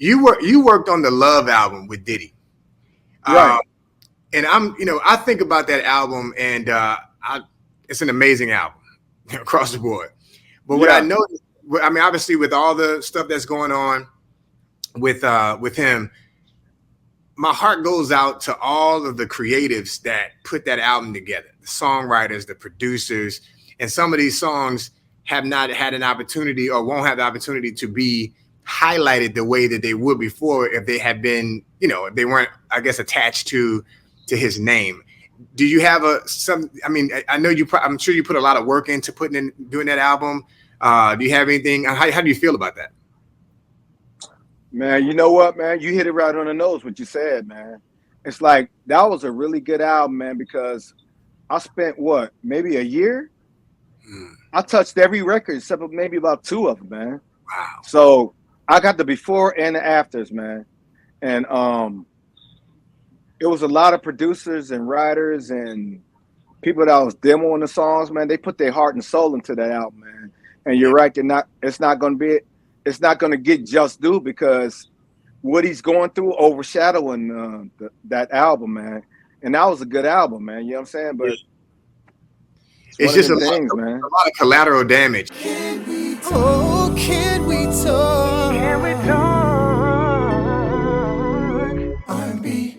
you worked on the Love album with Diddy. Um, Right. and I think about that album, and it's an amazing album across the board. But what I Yeah. know, I mean, obviously, with all the stuff that's going on with him, my heart goes out to all of the creatives that put that album together, the songwriters, the producers, and some of these songs have not had an opportunity or won't have the opportunity to be highlighted the way that they would before if they had been, if they weren't, I guess, attached to his name. Do you have I mean, I know I'm sure you put a lot of work into doing that album. Do you have anything? How do you feel about that? Man, you know what, man? You hit it right on the nose what you said, man. It's like that was a really good album, man, because I spent what, maybe a year? Hmm. I touched every record except for maybe about two of them, man. Wow. So I got the before and the afters, man. And it was a lot of producers and writers and people that was demoing the songs, man. They put their heart and soul into that album, man. And you're Yeah. right, it's not gonna get just due because what he's going through overshadowing that album, man. And that was a good album, man. You know what I'm saying? But it's It's one of just them things, man. a lot of collateral damage. Oh, can we talk? Can we talk? R&B.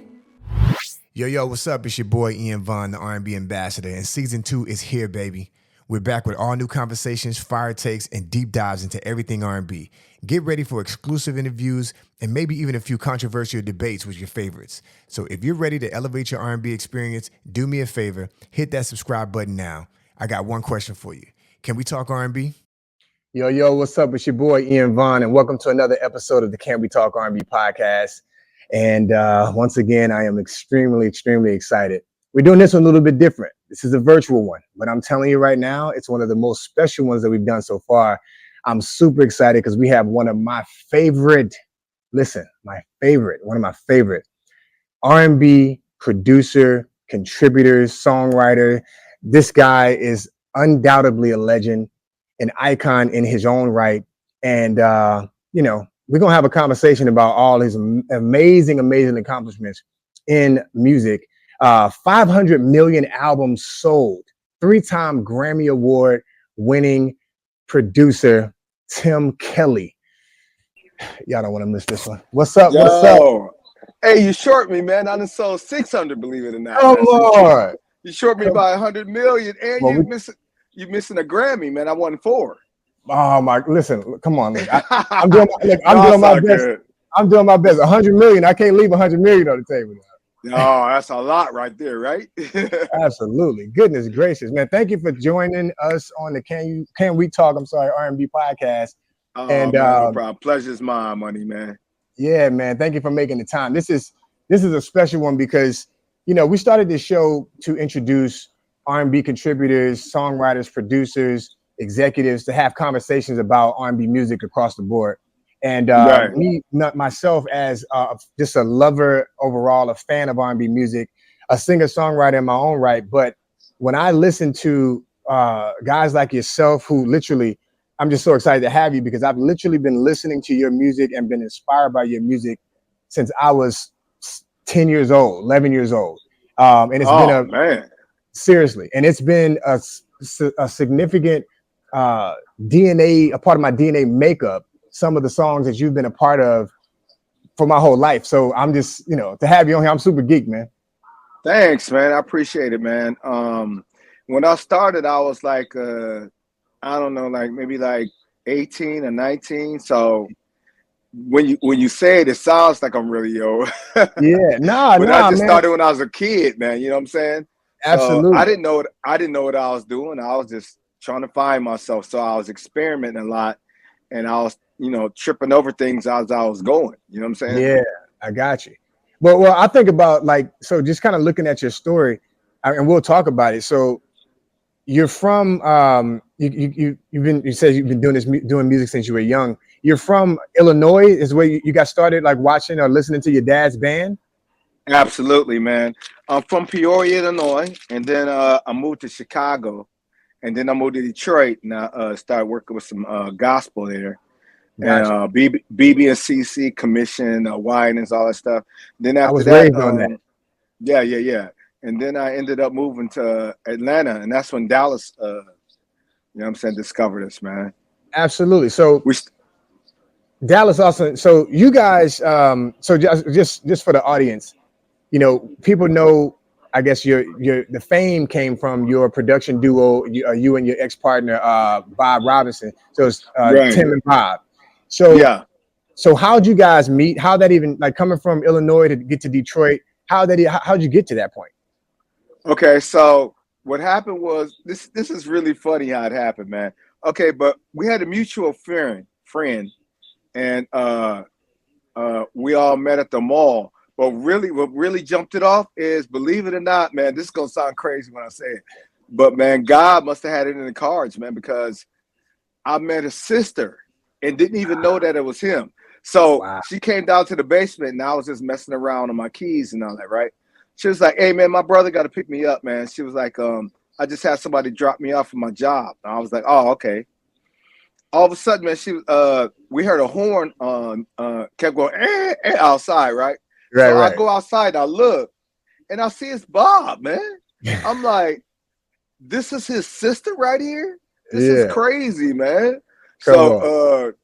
Yo, what's up? It's your boy Ian Vaughn, the R&B ambassador, and season 2 is here, baby. We're back with all new conversations, fire takes, and deep dives into everything R&B. Get ready for exclusive interviews and maybe even a few controversial debates with your favorites. So if you're ready to elevate your R&B experience, do me a favor, hit that subscribe button now. I got one question for you. Can we talk R&B? Yo, what's up? It's your boy Ian Vaughn, and welcome to another episode of the Can We Talk R&B podcast. And once again, I am extremely excited. We're doing this one a little bit different. This is a virtual one, but I'm telling you right now, it's one of the most special ones that we've done so far. I'm super excited because we have one of my favorite R&B producer, contributors, songwriter. This guy is undoubtedly a legend, an icon in his own right. And, we're going to have a conversation about all his amazing accomplishments in music. 500 million albums sold, 3-time Grammy Award winning producer, Tim Kelly. Y'all don't want to miss this one. What's up? Yo, hey, you short me, man. I done sold 600, believe it or not. Come Man. on. You short me by 100 million, and Well, you missing a Grammy, man. I won 4. Oh my! Listen, come on. I'm doing my best. I'm doing my best. 100 million. I can't leave 100 million on the table now. Oh, that's a lot right there, right? Absolutely. Goodness gracious, man. Thank you for joining us on the Can We Talk, R&B podcast. Oh, And man, no problem. Pleasure's mine, money, man. Yeah, man. Thank you for making the time. This is a special one because, we started this show to introduce R&B contributors, songwriters, producers, executives to have conversations about R&B music across the board. And myself as just a lover overall, a fan of R&B music, a singer-songwriter in my own right. But when I listen to guys like yourself who literally, I'm just so excited to have you because I've literally been listening to your music and been inspired by your music since I was 10 years old, 11 years old. And it's seriously, and it's been a significant DNA, a part of my DNA makeup, some of the songs that you've been a part of for my whole life. So I'm just, to have you on here, I'm super geeked, man. Thanks, man. I appreciate it, man. When I started, I was like, I don't know, like maybe like 18 or 19. So when you say it, it sounds like I'm really old. Yeah, but I just started when I was a kid, man. You know what I'm saying? Absolutely. So I didn't know what I was doing. I was just trying to find myself. So I was experimenting a lot, and I was, tripping over things as I was going. You know what I'm saying? Yeah, I got you. Well, I think about so just kind of looking at your story, and we'll talk about it. So you're from you said you've been doing music since you were young. You're from Illinois, is where you got started, like watching or listening to your dad's band? Absolutely, man. I'm from Peoria, Illinois, and then I moved to Chicago, and then I moved to Detroit, and I started working with some gospel there. and Gotcha. BB and CC commission wine and all that stuff. Then I after was that, raised on that. yeah. And then I ended up moving to Atlanta, and that's when Dallas, you know what I'm saying, discovered us, man. Absolutely. So We Dallas also. So you guys. So just for the audience, people know. I guess your the fame came from your production duo, you and your ex partner Bob Robinson. So it's right, Tim and Bob. So yeah. so how'd you guys meet? How that even like coming from Illinois to get to Detroit? How'd you get to that point? Okay, so what happened was this. This is really funny how it happened, man. Okay, but we had a mutual friend, and we all met at the mall. But really, what really jumped it off is, believe it or not, man, this is gonna sound crazy when I say it, but man, God must have had it in the cards, man, because I met his sister and didn't even know that it was him. So Wow. she came down to the basement, and I was just messing around on my keys and all that, right? She was like, "Hey, man, my brother got to pick me up, man." She was like, "I just had somebody drop me off from my job." And I was like, "Oh, okay." All of a sudden, man, we heard a horn kept going outside, right? Right, So I right. go outside, I look, and I see it's Bob, man. I'm like, this is his sister right here. This is Yeah. crazy, man. Come on.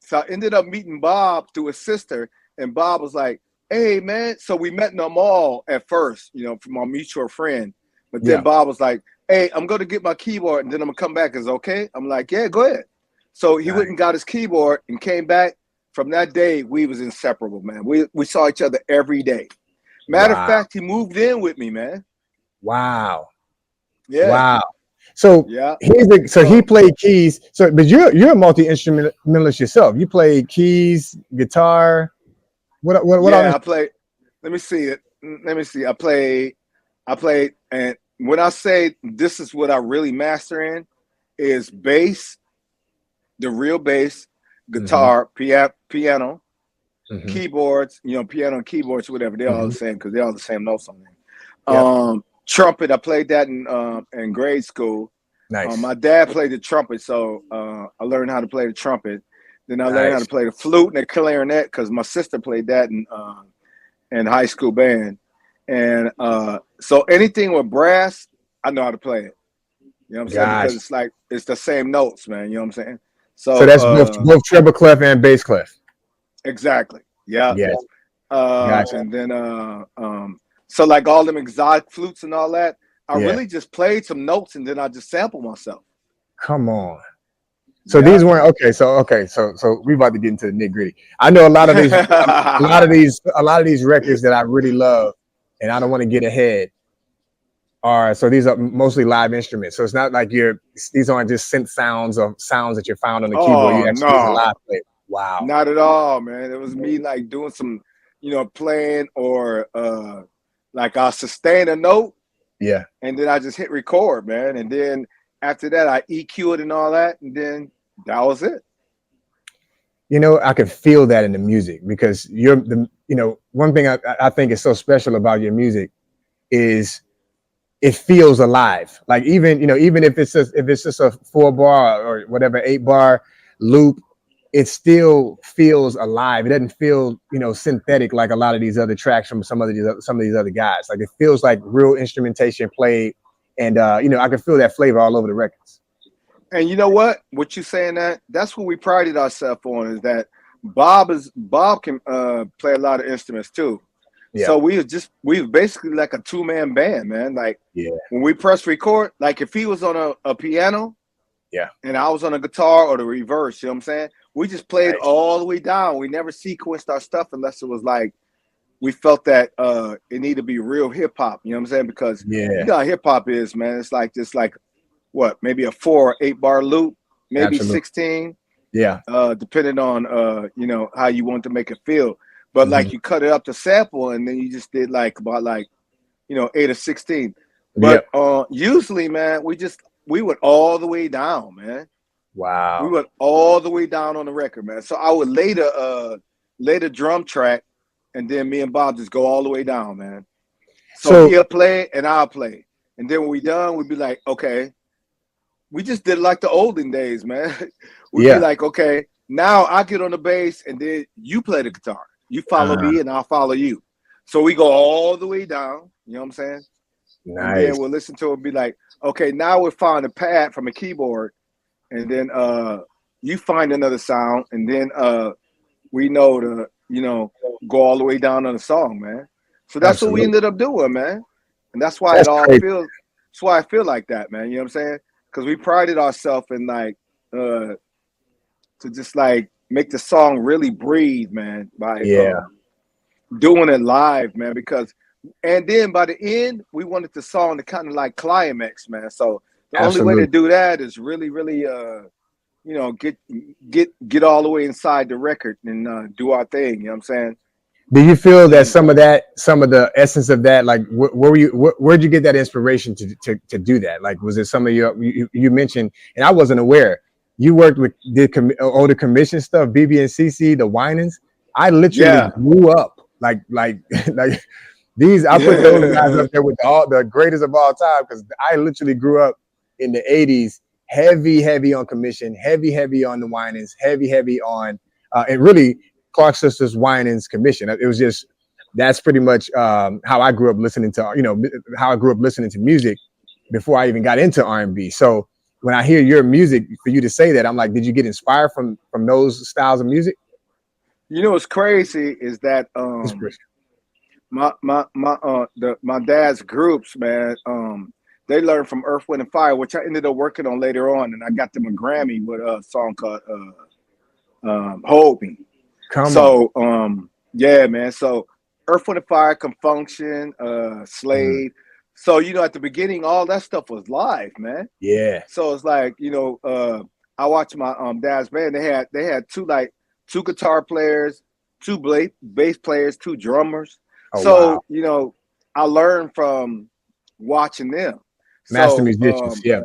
So I ended up meeting Bob through his sister, and Bob was like, "Hey, man." So we met in the mall at first, from our mutual friend. But then Yeah. Bob was like, "Hey, I'm going to get my keyboard, and then I'm gonna come back. Is it okay?" I'm like, "Yeah, go ahead." So he Nice. went and got his keyboard and came back. From that day, we was inseparable, man. We saw each other every day. Matter of Wow. fact, he moved in with me, man. Wow. Yeah, Wow. So yeah. so he So played keys. So but you're a multi-instrumentalist yourself. You play keys, guitar. What all yeah, this? I play. Let me see it. Let me see. I played, and when I say this is what I really master in, is bass, the real bass, Hmm. guitar, piano, Hmm. keyboards. Piano and keyboards, whatever. They're all the Hmm. same because they're all the same notes on there. Yep. Trumpet. I played that in grade school. Nice. My dad played the trumpet, so I learned how to play the trumpet. Then I learned how to Nice. play the flute and the clarinet because my sister played that in high school band. And so anything with brass, I know how to play it. You know what I'm saying? Because Gosh. it's like it's the same notes, man. You know what I'm saying? So So that's both treble clef and bass clef. exactly. Yeah. Yes. Gotcha. And then so like all them exotic flutes and all that, I Yeah. really just played some notes and then I just sample myself. Come on. So Yeah. these weren't okay. So we about to get into the nitty gritty. I know a lot of these records that I really love, and I don't want to get ahead. So these are mostly live instruments. So it's not like these aren't just synth sounds or sounds that you found on the keyboard. Oh You actually use a no, live plate. Wow. not at all, man. It was me like doing some, playing or like I sustain a note Yeah. and then I just hit record, man. And then after that I EQ it and all that, and then that was it. I can feel that in the music because one thing I think is so special about your music is it feels alive. Like even if it's just a 4 bar or whatever 8 bar loop, it still feels alive. It doesn't feel synthetic like a lot of these other tracks from some of these other guys. Like it feels like real instrumentation played, and I can feel that flavor all over the records. And you know what you saying, that's what we prided ourselves on, is that Bob can play a lot of instruments too. Yeah, So we was basically like a 2-man band, man. Like yeah, when we press record, like if he was on a piano yeah. and I was on a guitar or the reverse, you know what I'm saying? We just played Nice. all the way down. We never sequenced our stuff unless it was like we felt that it needed to be real hip hop, you know what I'm saying? Because you Yeah, know how hip hop is, man. It's like just like what, maybe a 4 or 8 bar loop, maybe absolutely. 16, Yeah. depending on how you want to make it feel. But Hmm. like you cut it up to sample and then you just did like about like 8 or 16. But Yep. usually, man, we went all the way down, man. We Wow. went all the way down on the record, man. So I would lay the drum track, and then me and Bob just go all the way down, man. So So he'll play and I'll play, and then when we done, we'd be like, okay, we just did like the olden days, man. We'd be yeah, like, okay, Now I get on the bass and then you play the guitar. You follow me and I'll follow you. So we go all the way down. You know what I'm saying? And then Nice. we'll listen to it and be like, okay, now we'll find a pad from a keyboard, and then you find another sound, and then we know to, go all the way down on the song, man. So that's what we Absolutely. ended up doing, man. And that's why That's crazy. that's why I feel like that, man. You know what I'm saying? Because we prided ourselves in like to just like make the song really breathe, man, by Yeah. doing it live, man. Because and then by the end, we wanted the song to kind of like climax, man. So the only way to Absolutely. do that is really, really get all the way inside the record and do our thing. You know what I'm saying? Do you feel that And some of the essence of that, like where were you, where'd you get that inspiration to do that? Like, was it some of you mentioned, and I wasn't aware, you worked with older commission stuff, BB and CC, the Winans. I literally yeah. grew up like like these. I put those guys up there with all the greatest of all time because I literally grew up in the '80s, heavy on commission, heavy on the Winans, heavy on, and really Clark Sisters Winans commission. It was just that's pretty much how I grew up listening to how I grew up listening to music before I even got into R&B. So when I hear your music, for you to say that, I'm like, did you get inspired from those styles of music? You know what's crazy is that Inspiration. my dad's groups, man, they learned from Earth, Wind and Fire, which I ended up working on later on, and I got them a Grammy with a song called Hold Me. Come on. So yeah, man. So Earth, Wind and Fire, Confunction, Slave. So at the beginning, all that stuff was live, man. Yeah. So it's like, I watched my dad's band. They had two guitar players, two bass players, two drummers. Oh, So, wow. I learned from watching them. Master So musicians. Yeah.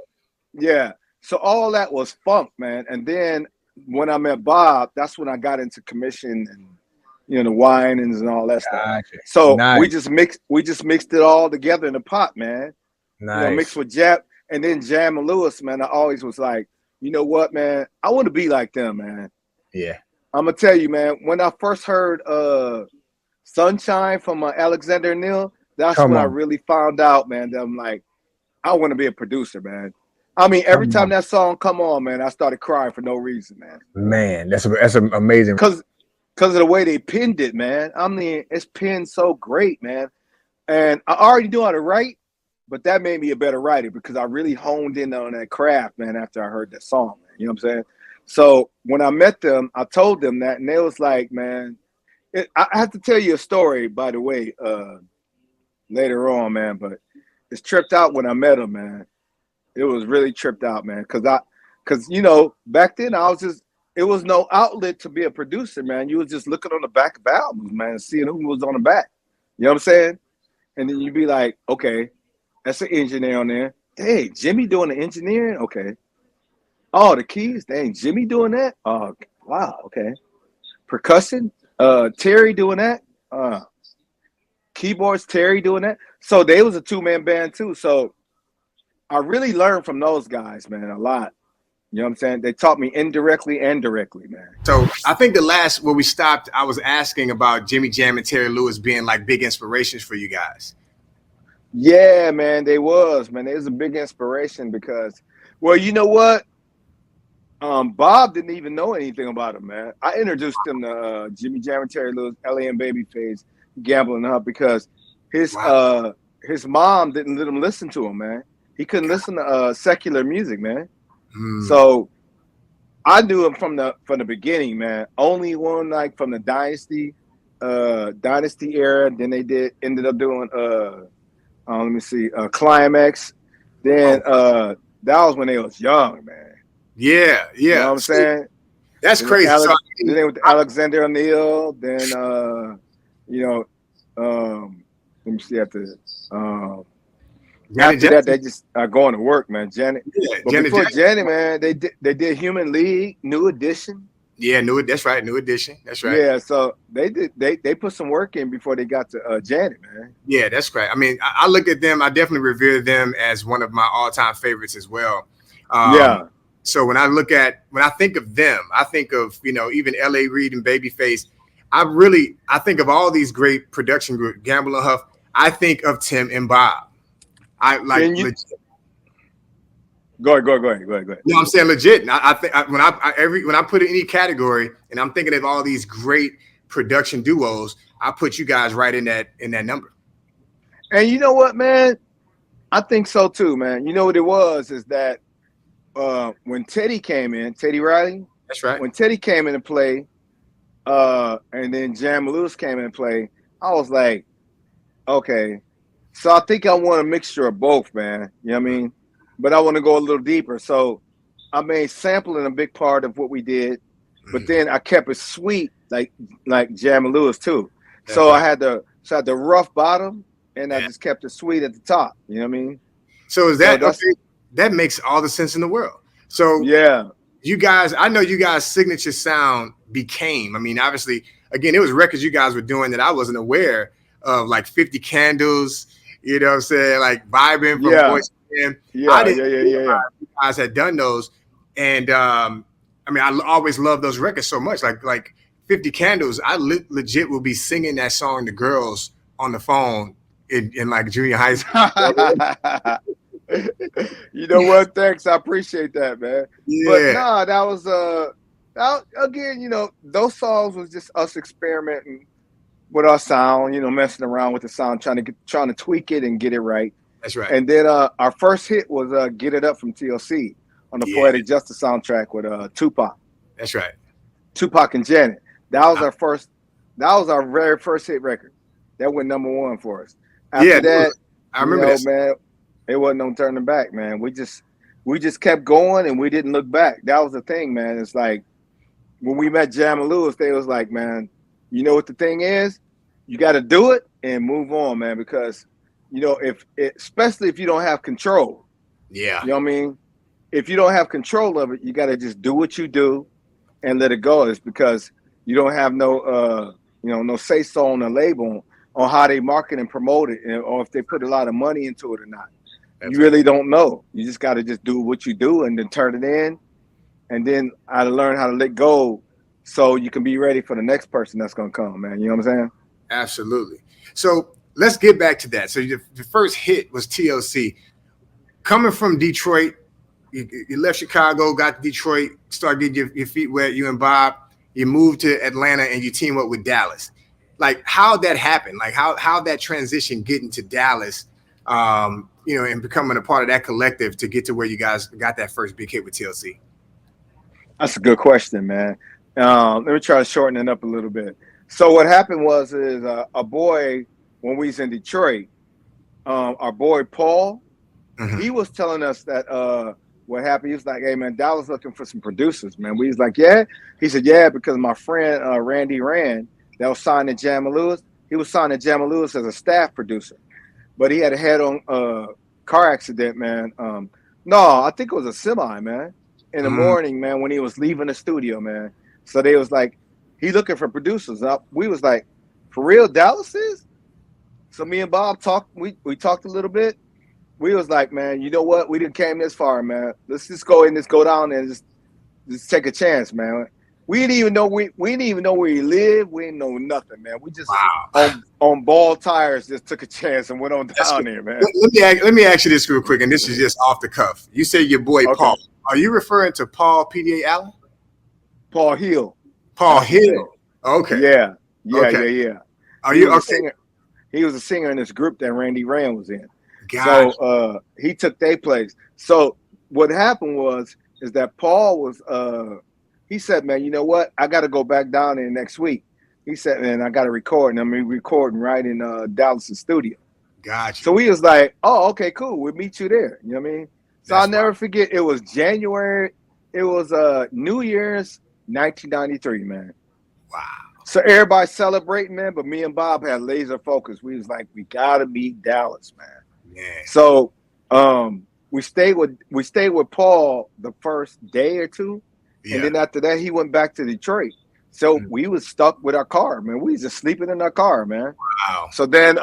yeah. So all that was funk, man. And then when I met Bob, that's when I got into commission and the whinings and all that stuff. Gotcha. So Nice. we just mixed it all together in the pot, man. Mixed Nice. with Jam and then Jam and Lewis, man. I always was like, you know what, man? I want to be like them, man. Yeah. I'm gonna tell you, man. When I first heard Sunshine from Alexander Neal, that's Come when I on. really found out, man, that I'm like, I want to be a producer, man. I mean, every Come time on. that song come on, man, I started crying for no reason, man. Man, that's amazing. Cause of the way they pinned it, man. I mean, it's pinned so great, man. And I already knew how to write, but that made me a better writer because I really honed in on that craft, man, after I heard that song, man. You know what I'm saying? So when I met them, I told them that, and they was like, man, I have to tell you a story, by the way, later on, man, but it's tripped out when I met them, man. It was really tripped out, man, because back then it was no outlet to be a producer, man. You was just looking on the back of albums, man, seeing who was on the back. You know what I'm saying? And then you'd be like, okay, that's an engineer on there. Hey, Jimmy doing the engineering? Okay. Oh, the keys? Dang, Jimmy doing that? Oh, wow, okay. Percussion? Terry doing that? Keyboards, Terry doing that. So they was a two-man band too. So I really learned from those guys, man, a lot. You know what I'm saying? They taught me indirectly and directly, man. So I think the last where we stopped, I was asking about Jimmy Jam and Terry Lewis being like big inspirations for you guys. Yeah, man, they was, man. It was a big inspiration because, well, you know what? Bob didn't even know anything about him, man. I introduced him to Jimmy Jam and Terry Lewis, L.A. and Babyface, Gambling Up because his Wow. his mom didn't let him listen to him, man. He couldn't listen to secular music, man. So I knew him from the beginning, man. Only one like from the Dynasty era. Then they ended up doing let me see, Climax. Then that was when they was young, man. Yeah, You know yeah. what I'm See, saying? that's Then crazy. So then they went to Alexander O'Neal. Then let me see after that they just are going to work, man. Janet. Yeah, But Janet before Jackson. Janet, man, they did Human League, New Edition. Yeah, that's right. New Edition. That's right. Yeah, so they put some work in before they got to Janet, man. Yeah, that's right. I mean, I look at them. I definitely revere them as one of my all-time favorites as well. Yeah. So when I think of them, I think of, even L.A. Reid and Babyface. I think of all these great production groups, Gamble and Huff. I think of Tim and Bob. I like And you legit. go ahead. No, I'm saying legit. And I think when I put it in any category, and I'm thinking of all these great production duos, I put you guys right in that number. And you know what, man? I think so too, man. You know what it was is that when Teddy came in, Teddy Riley. That's right. When Teddy came into play, and then Jam Lewis came into play, I was like, okay. So I think I want a mixture of both, man. You know what I mean? But I want to go a little deeper. So I made sampling a big part of what we did, but then I kept it sweet, like Jam Lewis too. That's So right. I had the rough bottom, and I just kept it sweet at the top. You know what I mean? So is that okay? That makes all the sense in the world. So yeah, you guys, I know you guys' signature sound became. I mean, obviously, again, it was records you guys were doing that I wasn't aware of, like 50 Candles. You know what I'm saying? Like Vibing from Voice. I didn't realize you guys had done those, and I mean, I always loved those records so much. Like 50 Candles, I legit will be singing that song to girls on the phone in like junior high school. You know what? Thanks, I appreciate that, man. Yeah. But nah, that was again, you know, those songs was just us experimenting with our sound, you know, messing around with the sound, trying to tweak it and get it right. That's right. And then our first hit was "Get It Up" from TLC on the Poetic Justice soundtrack with Tupac. That's right. Tupac and Janet. That was our first. That was our very first hit record. That went #1 for us. After that, I remember that, man. It wasn't no turning back, man. We just kept going and we didn't look back. That was the thing, man. It's like when we met Jam and Lewis, they was like, man, you know what the thing is? You got to do it and move on, man, because you know, especially if you don't have control. Yeah. You know what I mean? If you don't have control of it, you got to just do what you do and let it go. It's because you don't have no say so on the label on how they market and promote it, or if they put a lot of money into it or not. You really don't know. You just got to just do what you do and then turn it in. And then I learned how to let go so you can be ready for the next person that's going to come, man. You know what I'm saying? Absolutely. So let's get back to that. So the first hit was TLC. Coming from Detroit, you left Chicago, got to Detroit, started getting your feet wet, you and Bob. You moved to Atlanta and you team up with Dallas. Like, how'd that happen? Like, how that transition getting to Dallas, and becoming a part of that collective to get to where you guys got that first big hit with TLC? That's a good question, man. Let me try to shorten it up a little bit. So what happened was a boy, when we was in Detroit, our boy Paul, he was telling us that what happened. He was like, hey, man, Dallas looking for some producers, man. We was like, yeah. He said, yeah, because my friend Randy Rand, that was signed to Jam and Lewis, he was signed to Jam and Lewis as a staff producer. But he had a head-on car accident, man. No, I think it was a semi, man, in the morning, man, when he was leaving the studio, man. So they was like, he looking for producers. We was like, for real, Dallas is? So me and Bob talked. We talked a little bit. We was like, man, you know what? We didn't came this far, man. Let's just go and just go down and just take a chance, man. We didn't even know we didn't even know where he lived. We didn't know nothing, man. We just on ball tires just took a chance and went on down there, man. Let me ask you this real quick, and this is just off the cuff. You say your boy Paul. Are you referring to Paul PDA Allen? Paul Hill. Paul Hill. Okay. Yeah. Are you a singer? He was a singer in this group that Randy Rand was in. Gotcha. So he took their place. So what happened is that Paul was he said, man, you know what? I got to go back down there next week. He said, man, I got to record. And I'm recording right in Dallas' studio. Gotcha. So we was like, oh, okay, cool. We'll meet you there. You know what I mean? So I'll never forget. It was January. It was New Year's 1993, man. Wow. So everybody celebrating, man. But me and Bob had laser focus. We was like, we got to meet Dallas, man. Yeah. So we stayed with Paul the first day or two. Yeah. And then after that, he went back to Detroit. So we was stuck with our car, man. We was just sleeping in our car, man. Wow. So then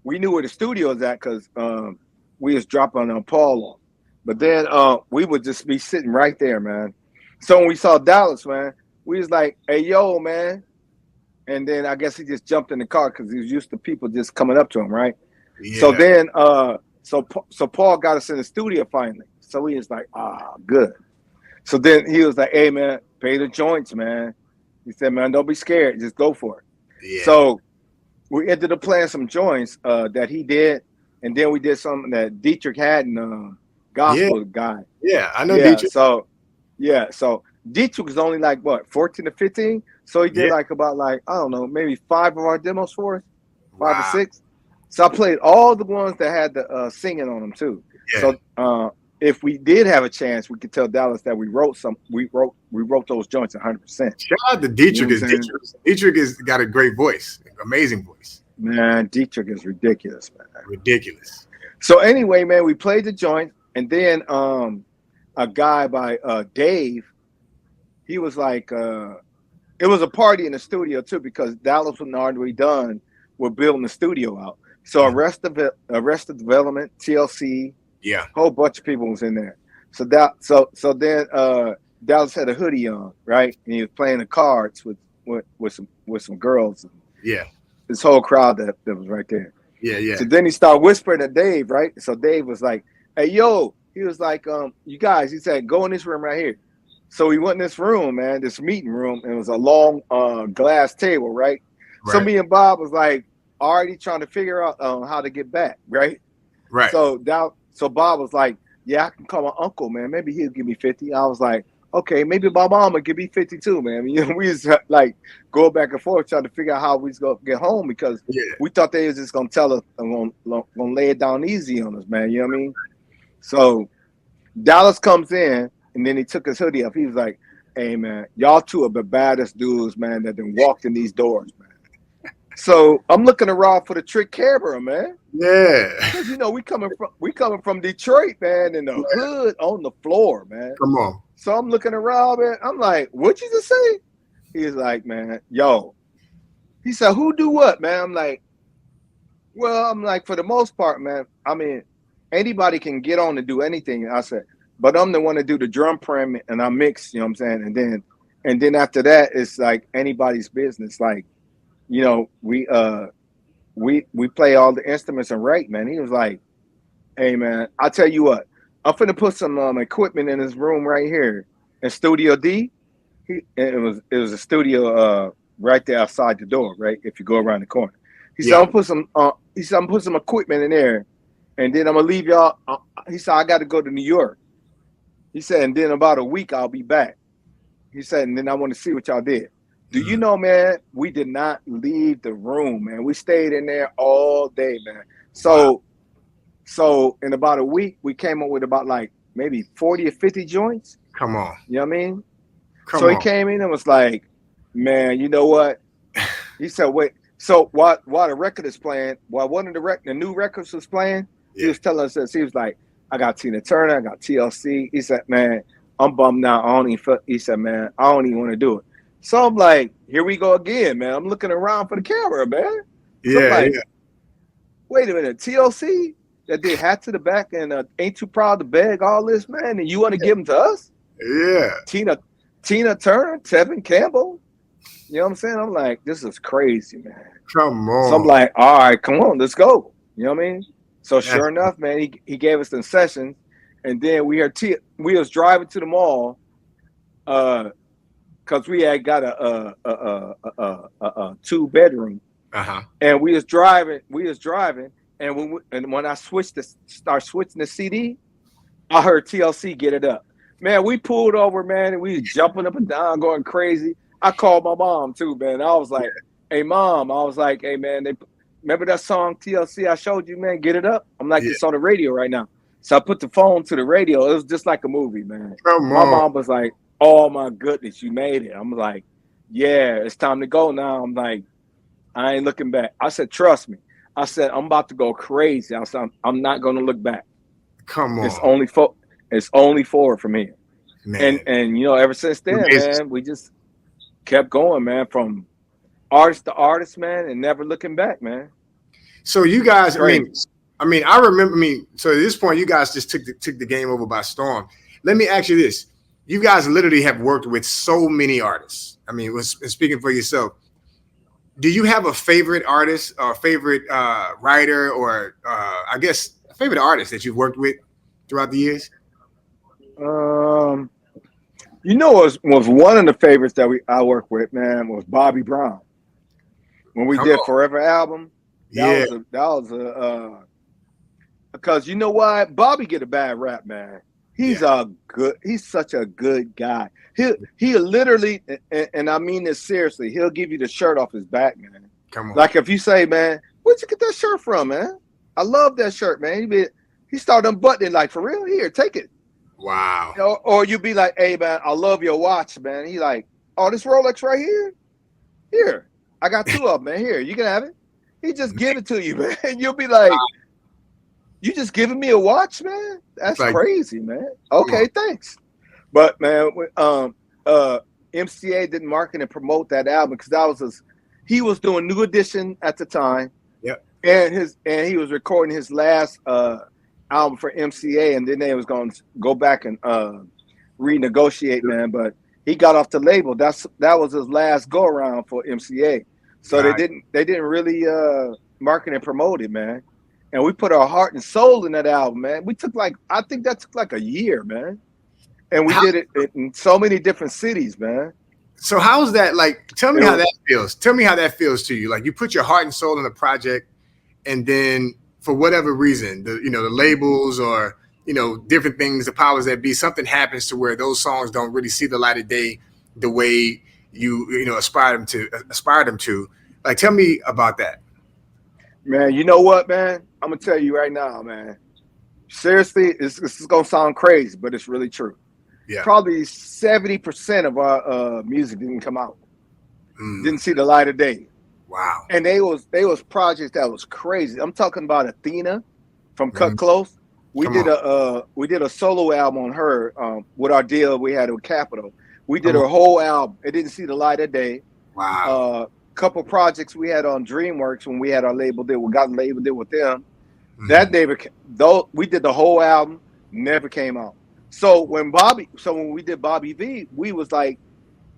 we knew where the studio was at because we was dropping Paul off. But then we would just be sitting right there, man. So when we saw Dallas, man, we was like, "Hey, yo, man." And then I guess he just jumped in the car because he was used to people just coming up to him, right? Yeah. So then, so Paul got us in the studio finally. So he was like, good. So then he was like, hey, man, pay the joints, man. He said, man, don't be scared. Just go for it. Yeah. So we ended up playing some joints that he did. And then we did something that Dietrich Haddon, gospel guy. Yeah, I know Yeah, Dietrich. So Dietrich was only like, what, 14 to 15? So he did like about like, I don't know, maybe 5 of our demos for us, 5 or 6. So I played all the ones that had the singing on them too. Yeah. So if we did have a chance, we could tell Dallas that we wrote those joints 100%. Shout out to Dietrich. You know Dietrich has got a great voice, amazing voice. Man, Dietrich is ridiculous, man. Ridiculous. So anyway, man, we played the joint, and then a guy by Dave, he was like, it was a party in the studio too because Dallas was already done. We're building the studio out. So Arrested Development, TLC, whole bunch of people was in there. So then Dallas had a hoodie on, right? And he was playing the cards with some girls. Yeah. This whole crowd that was right there. Yeah, yeah. So then he started whispering to Dave, right? So Dave was like, hey, yo, he was like, you guys, he said, go in this room right here. So we went in this room, man, this meeting room, and it was a long glass table, right? So me and Bob was like already trying to figure out how to get back, right? Right. So Bob was like, yeah, I can call my uncle, man. Maybe he'll give me 50. I was like, okay, maybe my mama give me 52, man. You know, we was like go back and forth trying to figure out how we was gonna get home because we thought they was just gonna tell us and gonna lay it down easy on us, man. You know what I mean? So Dallas comes in and then he took his hoodie off. He was like, hey, man, y'all two are the baddest dudes, man, that then walked in these doors, man. So I'm looking around for the trick camera, man. Yeah. Because you know we coming from Detroit, man, in the hood on the floor, man. Come on. So I'm looking around, man. I'm like, what you just say? He's like, man, yo. He said, who do what, man? I'm like, well, I'm like, for the most part, man. I mean, anybody can get on and do anything. I said, but I'm the one to do the drum prim and I mix, you know what I'm saying? And then after that, it's like anybody's business. Like, you know, we play all the instruments and write, man. He was like, hey, man, I'll tell you what. I'm finna put some equipment in his room right here in Studio D. It was a studio right there outside the door, right? If you go around the corner. He said, I'm put some equipment in there, and then I'm gonna leave y'all. He said, I got to go to New York. He said, and then about a week I'll be back. He said, and then I want to see what y'all did. Do you know, man? We did not leave the room, man. We stayed in there all day, man. So in about a week, we came up with about like maybe 40 or 50 joints. Come on. You know what I mean? He came in and was like, man, you know what? He said, wait. So while the record is playing, while one of the new records was playing, he was telling us this. He was like, I got Tina Turner, I got TLC. He said, man, I'm bummed out. He said, man, I don't even want to do it. So I'm like, here we go again, man. I'm looking around for the camera, man. So I'm like, wait a minute, TLC? That did Hat to the Back and Ain't Too Proud to Beg, all this, man, and you want to give them to us? Yeah. Tina Turner, Tevin Campbell. You know what I'm saying? I'm like, this is crazy, man. Come on. So I'm like, all right, come on, let's go. You know what I mean? So sure enough, man, he gave us the sessions, and then we was driving to the mall, cause we had got a 2-bedroom, and we was driving. And when I start switching the CD, I heard TLC Get It Up. Man, we pulled over, man, and we was jumping up and down, going crazy. I called my mom too, man. I was like, hey, Mom. I was like, hey, man, remember that song TLC I showed you, man? Get It Up? I'm like, it's on the radio right now. So I put the phone to the radio. It was just like a movie, man. My mom was like, oh, my goodness, you made it. I'm like, yeah, it's time to go now. I'm like, I ain't looking back. I said, trust me. I said, I'm about to go crazy. I said, I'm not going to look back. Come on. It's only forward from here. Man. And you know, ever since then, man, we just kept going, man, from artist to artist, man, and never looking back, man. So you guys, I I mean, I remember. I mean, so at this point, you guys just took the game over by storm. Let me ask you this: you guys literally have worked with so many artists. I mean, speaking for yourself, do you have a favorite artist or favorite writer or I guess a favorite artist that you've worked with throughout the years? You know, was one of the favorites that I worked with, man, was Bobby Brown. When we Come did on. Forever album, Yeah. that was a because you know what, Bobby get a bad rap, man. He's such a good guy. He'll literally, and I mean this seriously, he'll give you the shirt off his back, man. Come on. Like if you say, man, where'd you get that shirt from, man? I love that shirt, man. He started unbuttoning, like, for real, here, take it. Wow. Or you be like, hey, man, I love your watch, man. He like, oh, this Rolex right here? Here, I got two of them, man. Here, you can have it. He just give it to you, man. And you'll be like, you just giving me a watch, man? That's like, crazy, man. Okay, thanks. But man, MCA didn't market and promote that album because he was doing New Edition at the time. Yep. And he was recording his last album for MCA, and then they was going to go back and renegotiate, man. But he got off the label. That was his last go around for MCA. So they didn't really market and promote it, man. And we put our heart and soul in that album, man. I think that took like a year, man. And we did it in so many different cities, man. So how's that like? Tell me how that feels. Tell me how that feels to you. Like you put your heart and soul in a project, and then for whatever reason, the labels or different things, the powers that be, something happens to where those songs don't really see the light of day the way you aspire them to. Like, tell me about that. Man, you know what, man? I'm gonna tell you right now, man. Seriously, this is gonna sound crazy, but it's really true. Yeah. Probably 70% of our music didn't come out. Didn't see the light of day. Wow. And they was projects that was crazy. I'm talking about Athena from Cut Close. We did a solo album on her with our deal we had with Capitol. We did her whole album. It didn't see the light of day. Wow. Couple projects we had on DreamWorks when we had our label deal. We got a label deal with them. That never, though we did the whole album, never came out. So when we did Bobby V, we was like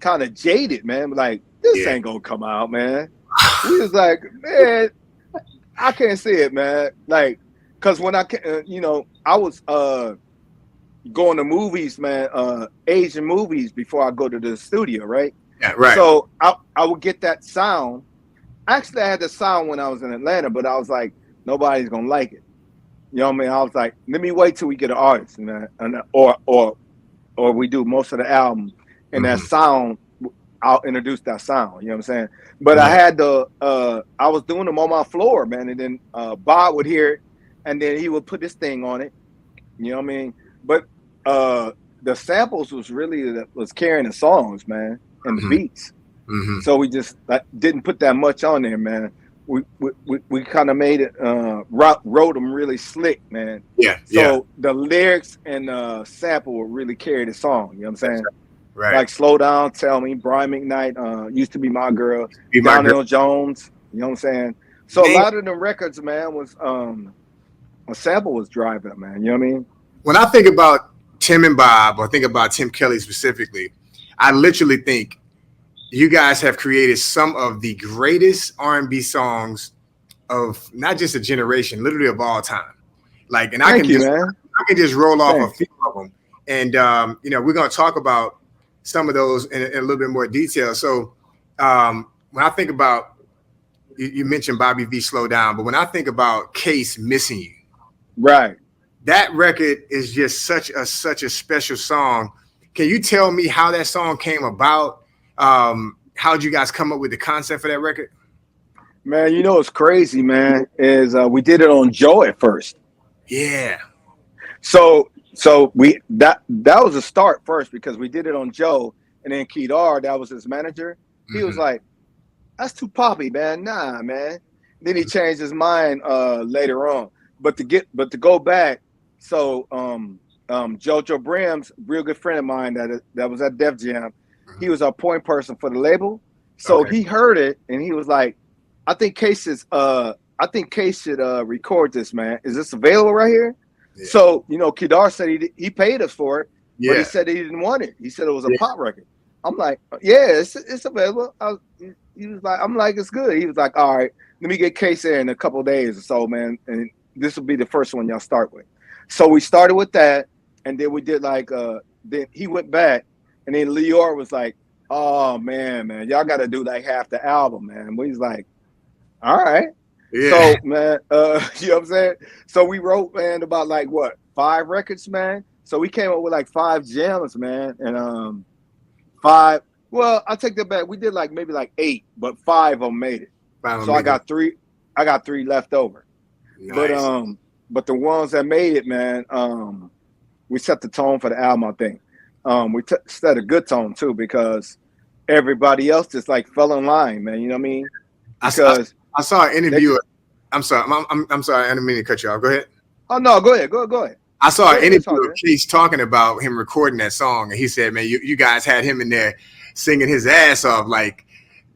kind of jaded, man. Like, this ain't gonna come out, man. We was like, man, I can't see it, man. Like, cause when I was going to movies, man, Asian movies before I go to the studio, right? Yeah, right. So I would get that sound. Actually, I had the sound when I was in Atlanta, but I was like, nobody's gonna like it. You know what I mean? I was like, let me wait till we get an artist, or we do most of the album, and that sound, I'll introduce that sound. You know what I'm saying? But I had I was doing them on my floor, man, and then Bob would hear it, and then he would put this thing on it. You know what I mean? But the samples was carrying the songs, man, and the beats. So we just didn't put that much on there, man. We kind of made it, wrote them really slick, man. Yeah. So the lyrics and sample will really carry the song. You know what I'm saying? Right. Like Slow Down, Tell Me, Brian McKnight, Used to Be My Girl, Be My Donnell Girl. Jones. You know what I'm saying? So a lot of them records, man, was a sample was driving, man. You know what I mean? When I think about Tim and Bob, or think about Tim Kelly specifically, I literally think you guys have created some of the greatest R&B songs of not just a generation, literally of all time. Like, and I can just roll off a few of them, and we're going to talk about some of those in a little bit more detail. So when I think about, you mentioned Bobby V, Slow Down, but when I think about Case, Missing You, right, that record is just such a special song. Can you tell me how that song came about? How'd you guys come up with the concept for that record? Man, you know what's crazy, man, is we did it on Joe at first. Yeah. So we that was a start first because we did it on Joe, and then Kedar, that was his manager. He was like, "That's too poppy, man. Nah, man." Then he changed his mind later on. But to go back, so Jojo Brim's real good friend of mine that was at Def Jam. He was our point person for the label. So he heard it and he was like, I think Case's I think Case should record this, man. Is this available right here? Yeah. So, you know, Kedar said he paid us for it, but Yeah. he said he didn't want it. He said it was a pop record. I'm like, yeah, it's available. He was like, I'm like, it's good. He was like, all right, let me get Case there in a couple of days or so, man. And this will be the first one y'all start with. So we started with that, and then we did like then he went back, and then Lior was like, oh man, y'all gotta do like half the album, man. We was like, all right. Yeah. So man, you know what I'm saying? So we wrote, man, about like what, 5 records, man. So we came up with like 5 gems, man, and 5. Well, I take that back. We did like maybe like 8, but 5 of them made it. So I got 3. I got 3 left over. Nice. But the ones that made it, man, we set the tone for the album. I think we set a good tone too, because everybody else just like fell in line, man. You know what I mean? Because I saw an interview. I'm sorry. I'm sorry. I didn't mean to cut you off. Go ahead. Oh no, go ahead. Go ahead. I saw an interview of Case talking about him recording that song, and he said, "Man, you guys had him in there singing his ass off, like,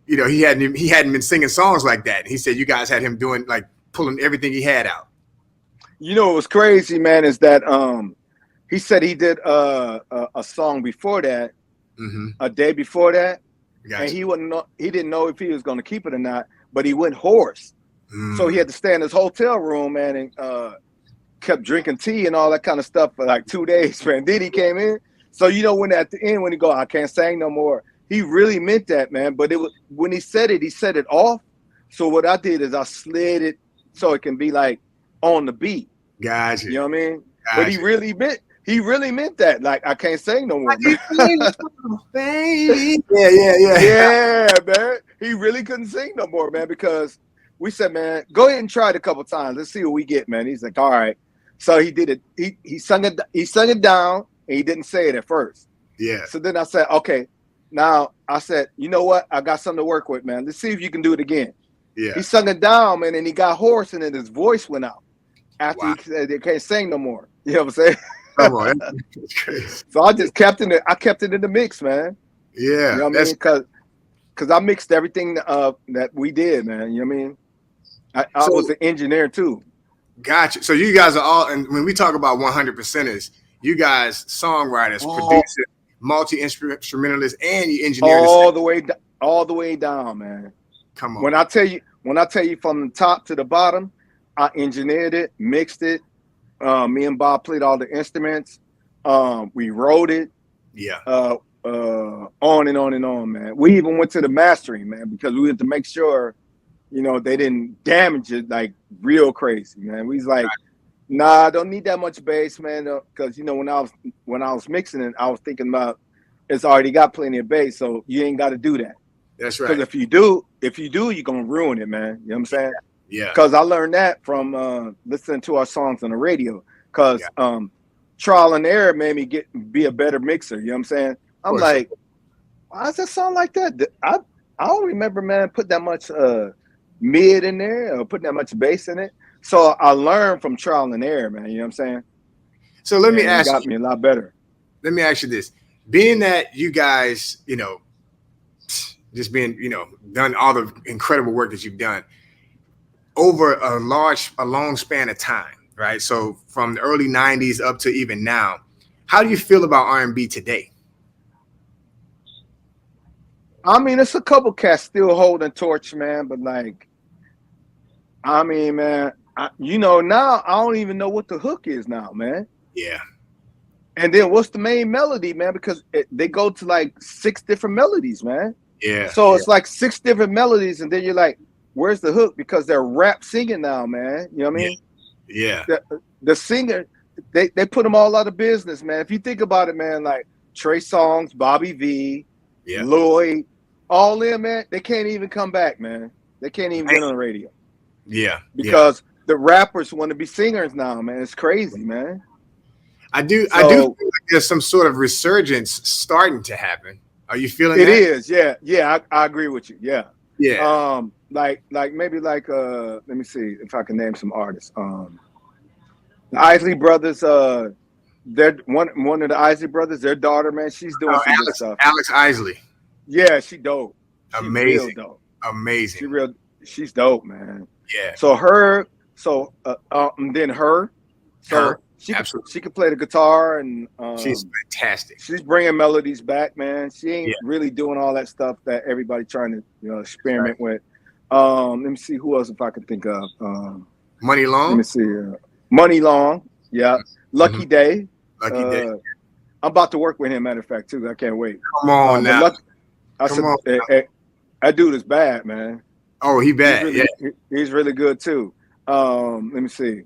you know, he hadn't been singing songs like that." He said you guys had him doing like pulling everything he had out. You know what was crazy, man, is that he said he did a song before that, a day before that, and he didn't know if he was going to keep it or not, but he went hoarse, so he had to stay in his hotel room, man, and kept drinking tea and all that kind of stuff for like 2 days, man. Then he came in, so you know when at the end when he go, I can't sing no more. He really meant that, man. But it was when he said it off. So what I did is I slid it so it can be like on the beat. Gotcha. You know what I mean? Gotcha. But he really meant that. Like, I can't sing no more. Baby. Yeah, man. He really couldn't sing no more, man, because we said, man, go ahead and try it a couple times. Let's see what we get, man. He's like, all right. So he did it. He sung it down, and he didn't say it at first. Yeah. So then I said, okay. Now I said, you know what? I got something to work with, man. Let's see if you can do it again. Yeah. He sung it down, man, and he got hoarse, and then his voice went out after he said they can't sing no more. You know what I'm saying? Come on, that's crazy. So I just kept it. I kept it in the mix, man. Yeah, you know what I mean? Because I mixed everything that we did, man. You know what I mean? I was an engineer too. Gotcha. So you guys are all, and when we talk about 100%ers, you guys songwriters, producers, multi-instrumentalists, and you engineer all the way down, man. Come on. When I tell you from the top to the bottom, I engineered it, mixed it. Me and Bob played all the instruments. We wrote it. Yeah. On and on and on, man. We even went to the mastering, man, because we had to make sure, you know, they didn't damage it like real crazy, man. We was like, nah, I don't need that much bass, man, because you know when I was mixing it, I was thinking about it's already got plenty of bass, so you ain't got to do that. That's right. Because if you do, you're gonna ruin it, man. You know what I'm saying? Yeah. Because I learned that from listening to our songs on the radio. Because trial and error made me be a better mixer. You know what I'm saying? I'm like, why does that sound like that? I don't remember, man, putting that much mid in there or putting that much bass in it. So I learned from trial and error, man. You know what I'm saying? So let me ask you. It got me a lot better. Let me ask you this. Being that you guys, you know, just being, you know, done all the incredible work that you've done over a long span of time, right? So from the early 90s up to even now, how do you feel about R&B today? I mean, it's a couple cats still holding torch, man, but like, I mean, man, you know, now I don't even know what the hook is now, man. Yeah. And then what's the main melody, man? Because they go to like 6 different melodies, man. Yeah. So it's like 6 different melodies, and then you're like, where's the hook? Because they're rap singing now, man. You know what I mean? Yeah. The singer, they put them all out of business, man. If you think about it, man, like Trey Songz, Bobby V, Lloyd, all them, man, they can't even come back, man. They can't even get on the radio. Yeah. Because the rappers want to be singers now, man. It's crazy, man. I do feel like there's some sort of resurgence starting to happen. Are you feeling that? It is, yeah. I agree with you. Yeah. Yeah. Like maybe like let me see if I can name some artists. The Isley Brothers, they're one of the Isley Brothers, their daughter, man, she's doing some good stuff. Alex Isley. Yeah, she dope. Amazing. Real dope. Amazing. She's dope, man. Yeah. So her, and then her, so Her. Absolutely. she could play the guitar, and She's fantastic. she's bringing melodies back, man. She Yeah. ain't really doing all that stuff that everybody trying to Right. experiment with. Let me see who else if I can think of. Money Let me Long. see. Money Long, yeah. Mm-hmm. Lucky Day. Lucky Day. I'm about to work with him. Matter of fact, too. I can't wait. Come on But now. I Come said, on. that dude is bad, man. Oh, he bad. Yeah. He's really good too. Let me see.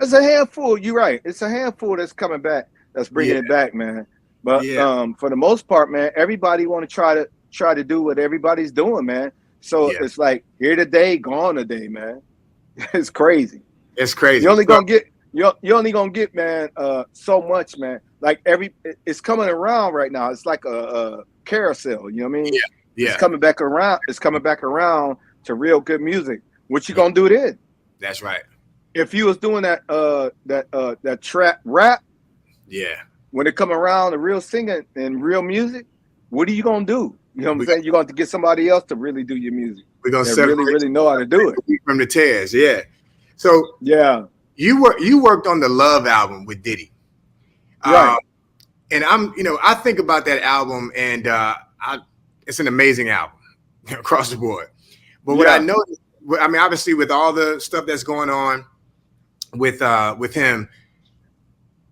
It's a handful. You're right. It's a handful that's coming back. That's bringing Yeah. it back, man. But Yeah. for the most part, man, everybody want to try to do what everybody's doing, man. So Yeah. it's like here today, gone today, man. It's crazy. It's crazy. You only gonna get you only gonna get, man, so much, man. Like it's coming around right now. It's like a carousel. You know what I mean? Yeah. Yeah. It's coming back around. It's coming back around to real good music. What you gonna do then? That's right. If you was doing that trap rap, Yeah. when it come around to real singing and real music, what are you gonna do? You know what I'm saying? You're gonna have to get somebody else to really do your music. We're gonna That separate really know how to do it. from the tears. Yeah. So Yeah. you worked on the Love album with Diddy. Right. And I think about that album, and it's an amazing album across the board. But what I noticed, I mean, obviously with all the stuff that's going on with him,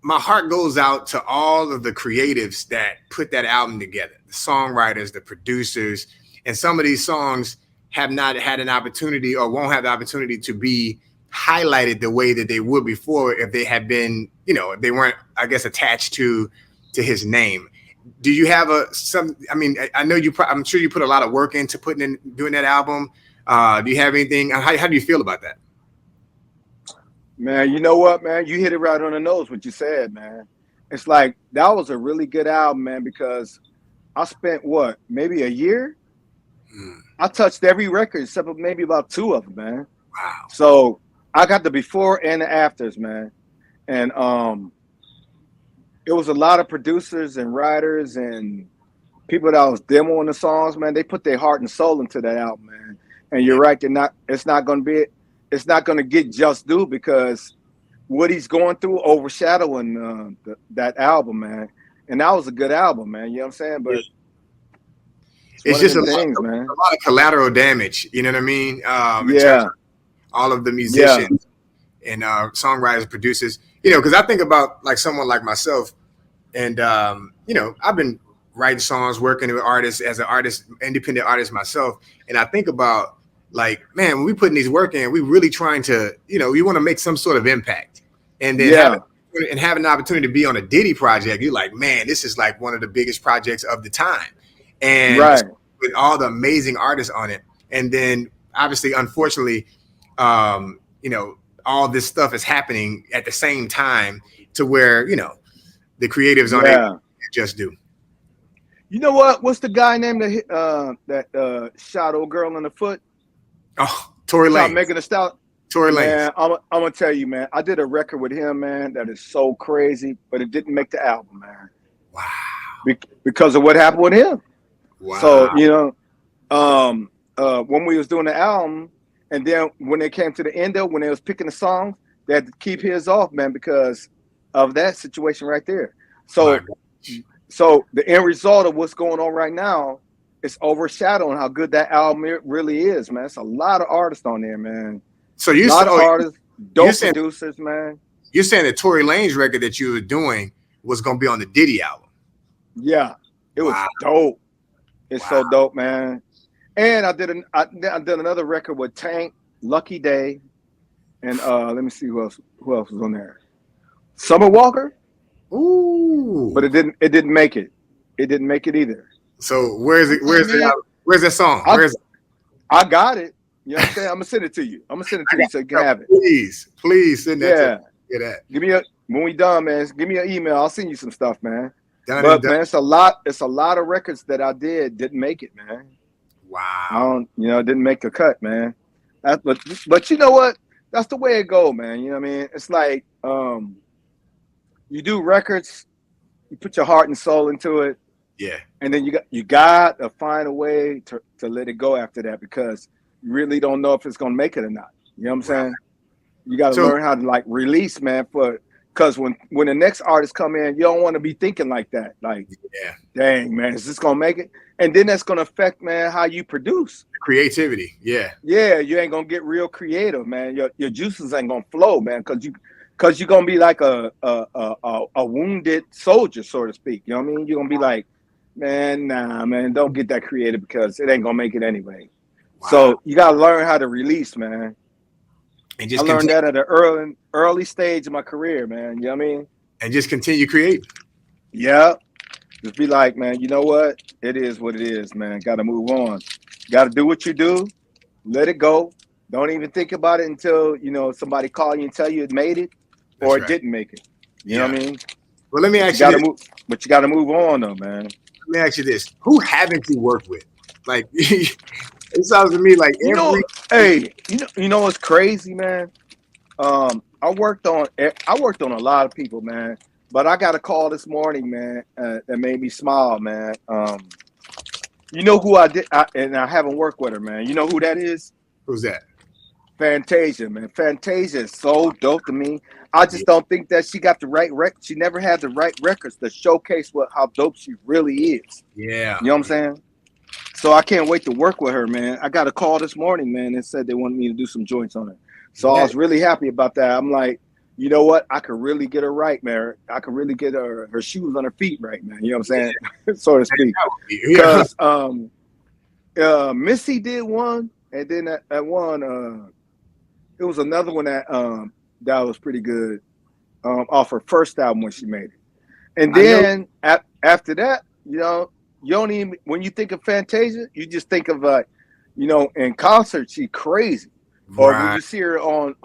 my heart goes out to all of the creatives that put that album together, the songwriters, the producers, and some of these songs have not had an opportunity or won't have the opportunity to be highlighted the way that they would before if they had been, if they weren't, I guess, attached to his name. Do you have I mean, I know I'm sure you put a lot of work into doing that album. Do you have anything? How do you feel about that? Man, you know what, man? You hit it right on the nose what you said, man. It's like that was a really good album, man, because I spent maybe a year? I touched every record except for maybe about 2 of them, man. Wow. So I got the before and the afters, man. And it was a lot of producers and writers and people that was demoing the songs, man. They put their heart and soul into that album, man. And you're right, it's not gonna get just due because what he's going through overshadowing that album, man. And that was a good album, man. You know what I'm saying? But it's just a man. lot of collateral damage. You know what I mean? In terms of all of the musicians and songwriters, producers. Because I think about like someone like myself, and I've been writing songs, working with artists as an artist, independent artist myself, and I think about like, man, when we putting these work in, we really trying to, we want to make some sort of impact, and then having the opportunity to be on a Diddy project, you're like, man, this is like one of the biggest projects of the time, and with all the amazing artists on it, and then obviously, unfortunately, all this stuff is happening at the same time to where the creatives aren't able to just do. You know what? What's the guy named that shot old girl in the foot? Oh, Tory Lanez. Making a style. Tory Lanez. Man, I'm gonna tell you, man. I did a record with him, man. That is so crazy, but it didn't make the album, man. Wow. Because of what happened with him. Wow. So when we was doing the album, and then when they came to the end of when they was picking the songs, they had to keep his off, man, because of that situation right there. So the end result of what's going on right now is overshadowing how good that album really is, man. It's a lot of artists on there, man. So artists, dope producers, man. You're saying that Tory Lanez record that you were doing was gonna be on the Diddy album? Yeah, it was dope. It's so dope, man. And I did another record with Tank, Lucky Day, and let me see who else was on there. Summer Walker. Ooh. But it didn't make it. It didn't make it either. So where's that song? I got it. You know what I'm saying? I'm gonna send it to you. So you can have it. Please send that to me. Give me when we done, man. Give me an email. I'll send you some stuff, man. Man, it's a lot of records that I didn't make it, man. Wow. It didn't make the cut, man. But you know what? That's the way it go, man. You know what I mean? It's like you do records, you put your heart and soul into it. Yeah. And then you got to find a way to let it go after that, because really don't know if it's gonna make it or not. You know what I'm saying? You got to So learn how to like release, man. Because when the next artist come in, you don't want to be thinking like that. Like, yeah, dang, man, is this gonna make it? And then that's gonna affect, man, how you produce. creativity. Yeah, Yeah, you ain't gonna get real creative, man. Your juices ain't gonna flow, man, because you're gonna be like a wounded soldier, so to speak. You know what I mean? You're gonna be like, man, nah, man, don't get that creative because it ain't gonna make it anyway. wow. So you gotta learn how to release, man. And I just learned continue, that at an early stage of my career, man. You know what I mean? and just continue creating. Yeah. Just be like, man, you know what? It is what it is, man. Got to move on. Got to do what you do. Let it go. Don't even think about it until, somebody call you and tell you it made it That's or it right. didn't make it. You know Yeah. what I mean? Well, let me You ask you got to this. move, but you got to move on though, man. Let me ask you this. Who haven't you worked with? Like, it sounds to me like You know, every. hey, you know what's crazy, man? I worked on a lot of people, man. But I got a call this morning, man, that made me smile, man. You know who and I haven't worked with her, man. You know who that is? Who's that? Fantasia, man. Fantasia is so dope to me. I Yeah. just don't think that she got the right She never had the right records to showcase how dope she really is. Yeah. You know what I'm saying? So I can't wait to work with her, man. I got a call this morning, man, and said they wanted me to do some joints on her. So I Yeah. was really happy about that. I'm like, you know what? I could really get her right, man. I could really get her shoes on her feet right, man. You know what I'm saying? So to speak. Yeah. Because Missy did one, and then that one, it was another one that was pretty good off her first album when she made it. And I know. then after that, you don't even, when you think of Fantasia, you just think of in concert she crazy. Or when Right. you see her on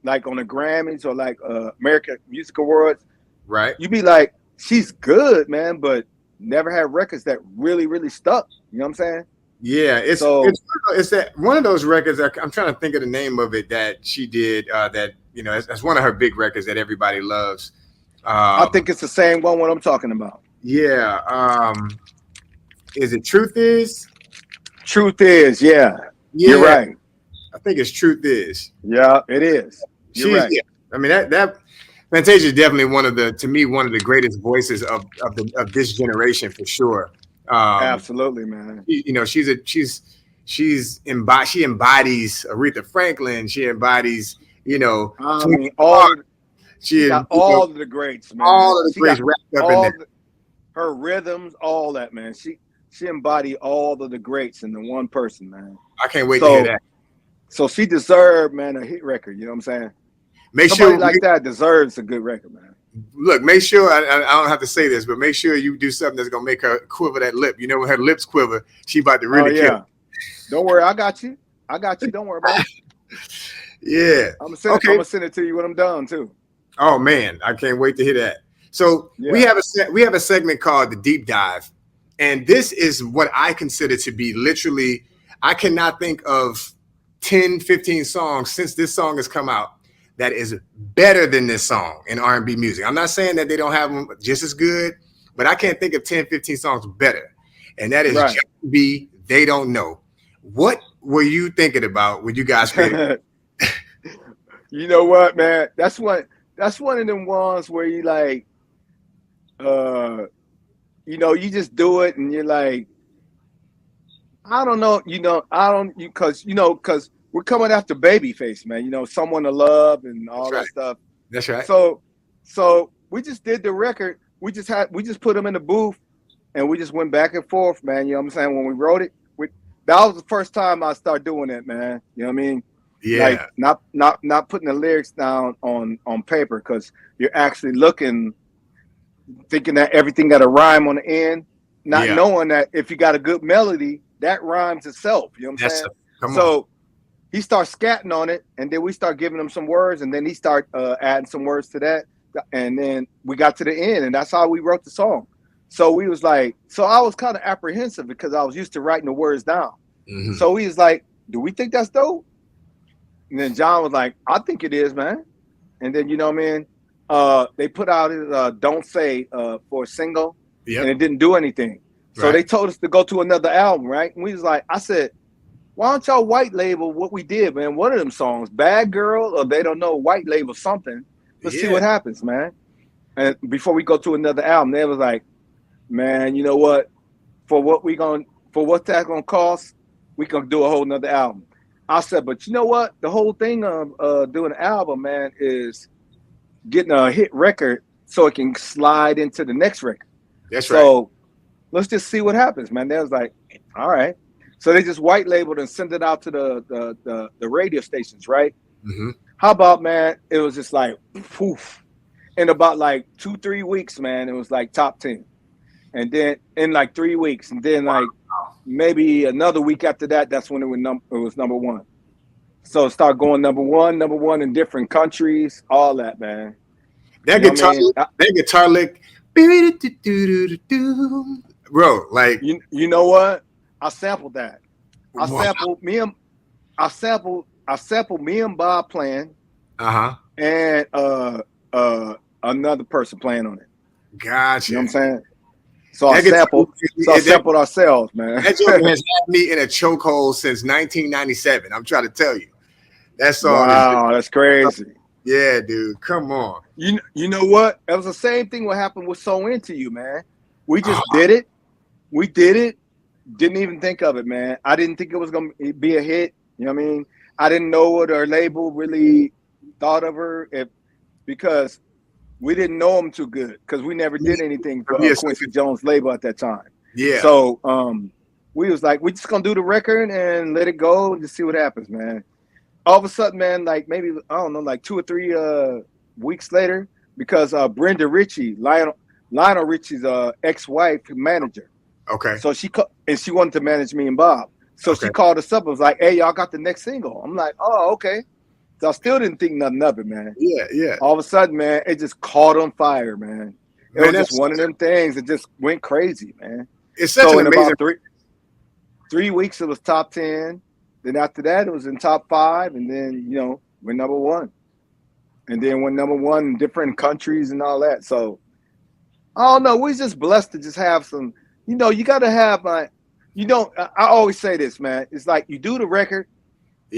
like on the Grammys or like American Music Awards, Right. you be like, she's good, man, but never had records that really, really stuck. You know what I'm saying? Yeah, So it's that one of those records that I'm trying to think of the name of it that she did that that's one of her big records that everybody loves. I think it's the same one what I'm talking about. Yeah, is it Truth Is? Truth is, yeah, you're Yeah, right. I think it's Truth Is. Yeah, it is. You're right. Yeah. I mean that Fantasia is definitely one of the greatest voices of this generation for sure. Absolutely, man. She embodies Aretha Franklin. She embodies I Toni mean, Clark. She got all of the greats, man. all of the She greats got wrapped up in all there. her rhythms, all that, man. She embodied all of the greats in the one person, man. I can't wait to hear that. So she deserved, man, a hit record. You know what I'm saying? Make Somebody sure like that deserves a good record, man. look. Make sure I don't have to say this, but make sure you do something that's gonna make her quiver that lip. You know, when her lips quiver, she about to Oh really kill. yeah. Don't worry, I got you. Don't worry about it. Yeah. I'm Okay. gonna send it to you when I'm done too. Oh man, I can't wait to hear that. So we have a segment called the Deep Dive, and this is what I consider to be literally. I cannot think of 10, 15 songs since this song has come out that is better than this song in R&B music. I'm not saying that they don't have them just as good, but I can't think of 10, 15 songs better, and that is Right. Justin B. They Don't Know. What were you thinking about when you guys created? You know what, man? That's one of them ones where you like, you just do it and you're like, I don't know, because we're coming after Babyface, man. Someone to love and all that stuff. That's right. So we just did the record. We just put them in the booth and we just went back and forth, man. You know what I'm saying? When we wrote it, that was the first time I started doing it, man. You know what I mean? Yeah. Like not putting the lyrics down on paper because you're actually thinking that everything got a rhyme on the end, not knowing that if you got a good melody, that rhymes itself. You know what I'm saying? So he starts scatting on it, and then we start giving him some words, and then he start adding some words to that, and then we got to the end, and that's how we wrote the song. So we was like, I was kind of apprehensive because I was used to writing the words down. Mm-hmm. So he was like, "Do we think that's dope?" And then John was like, "I think it is, man." And then you know what I mean? They put out "Don't Say" for a single, and it didn't do anything. So they told us to go to another album, right? And we was like, I said, why don't y'all white label what we did, man? One of them songs, Bad Girl, or They Don't Know, white label something. Let's see Yeah. what happens, man. And before we go to another album, they was like, man, you know what? For what's that gonna cost, we gonna do a whole nother album. I said, but you know what? The whole thing of doing an album, man, is getting a hit record so it can slide into the next record. That's right. So let's just see what happens, man. They was like, all right. So they just white labeled and sent it out to the radio stations, right? Mm-hmm. How about, man? It was just like poof. In about like 2-3 weeks, man, it was like top 10. And then in like 3 weeks, and then like maybe another week after that, that's when it was number one. So start going number one in different countries, all that, man. That guitar lick, bro. Like you know what? I sampled that. I sampled me and Bob playing, and another person playing on it. Gotcha. You know what I'm saying? So I sampled ourselves, man. That joke has had me in a chokehold since 1997. I'm trying to tell you. That song. Wow, that's crazy. Yeah, dude. Come on. You know what? It was the same thing what happened with So Into You, man. We just did it. We did it. Didn't even think of it, man. I didn't think it was going to be a hit. You know what I mean? I didn't know what our label really thought of her because we didn't know them too good because we never did anything for Quincy Jones' label at that time. Yeah. So we was like, we just going to do the record and let it go and just see what happens, man. All of a sudden, man, like maybe, I don't know, like 2 or 3 weeks later, because Brenda Ritchie, Lionel Richie's ex-wife manager. Okay. So she wanted to manage me and Bob. So she called us up and was like, hey, y'all got the next single. I'm like, oh, okay. So I still didn't think nothing of it, man. Yeah, yeah. All of a sudden, man, it just caught on fire, man. It was just one of them things that just went crazy, man. It's such an amazing... About 3 weeks, it was top 10. Then after that, it was in top 5. And then, you know, we're number 1. And then we're number 1 in different countries and all that. So, I don't know. We're just blessed to just have some... You know, you got to have I always say this, man. It's like you do the record,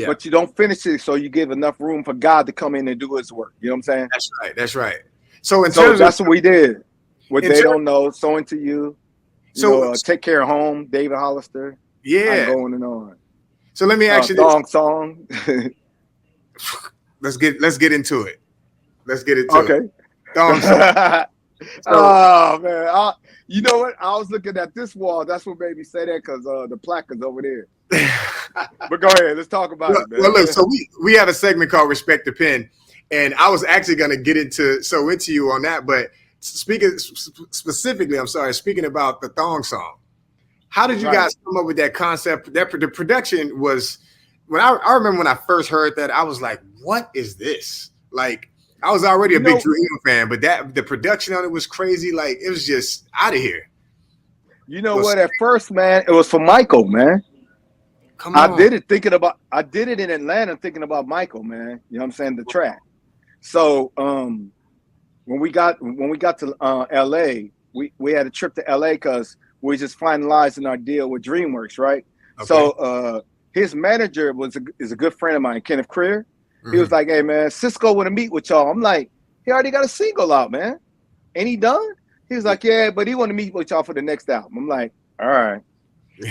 but you don't finish it, so you give enough room for God to come in and do his work. You know what I'm saying? That's right. That's right. So that's what we did. What they don't know, So Into You. Take Care of Home, David Hollister. Yeah. Going and on. So let me ask you this. Song. Let's get into it. Okay. Thong song. Oh man. You know what? I was looking at this wall. That's what made me say that because the placard's over there. But go ahead. Let's talk about it, man. Well, look. So we have a segment called Respect the Pen, and I was actually going to get into So Into You on that, but speaking about the thong song, how did you guys come up with that concept? The production was I remember when I first heard that, I was like, "What is this?" Like. I was already a big Drew Hill fan, but the production on it was crazy. Like, it was just out of here. You know what? At first, man, it was for Michael, man. Come on. I did it in Atlanta thinking about Michael, man. You know what I'm saying? The track. So when we got to LA, we had a trip to LA because we were just finalizing our deal with DreamWorks, right? Okay. So his manager is a good friend of mine, Kenneth Creer. He was like, hey, man, Cisco want to meet with y'all. I'm like, he already got a single out, man. Ain't he done? He was like, yeah, but he want to meet with y'all for the next album. I'm like, all right.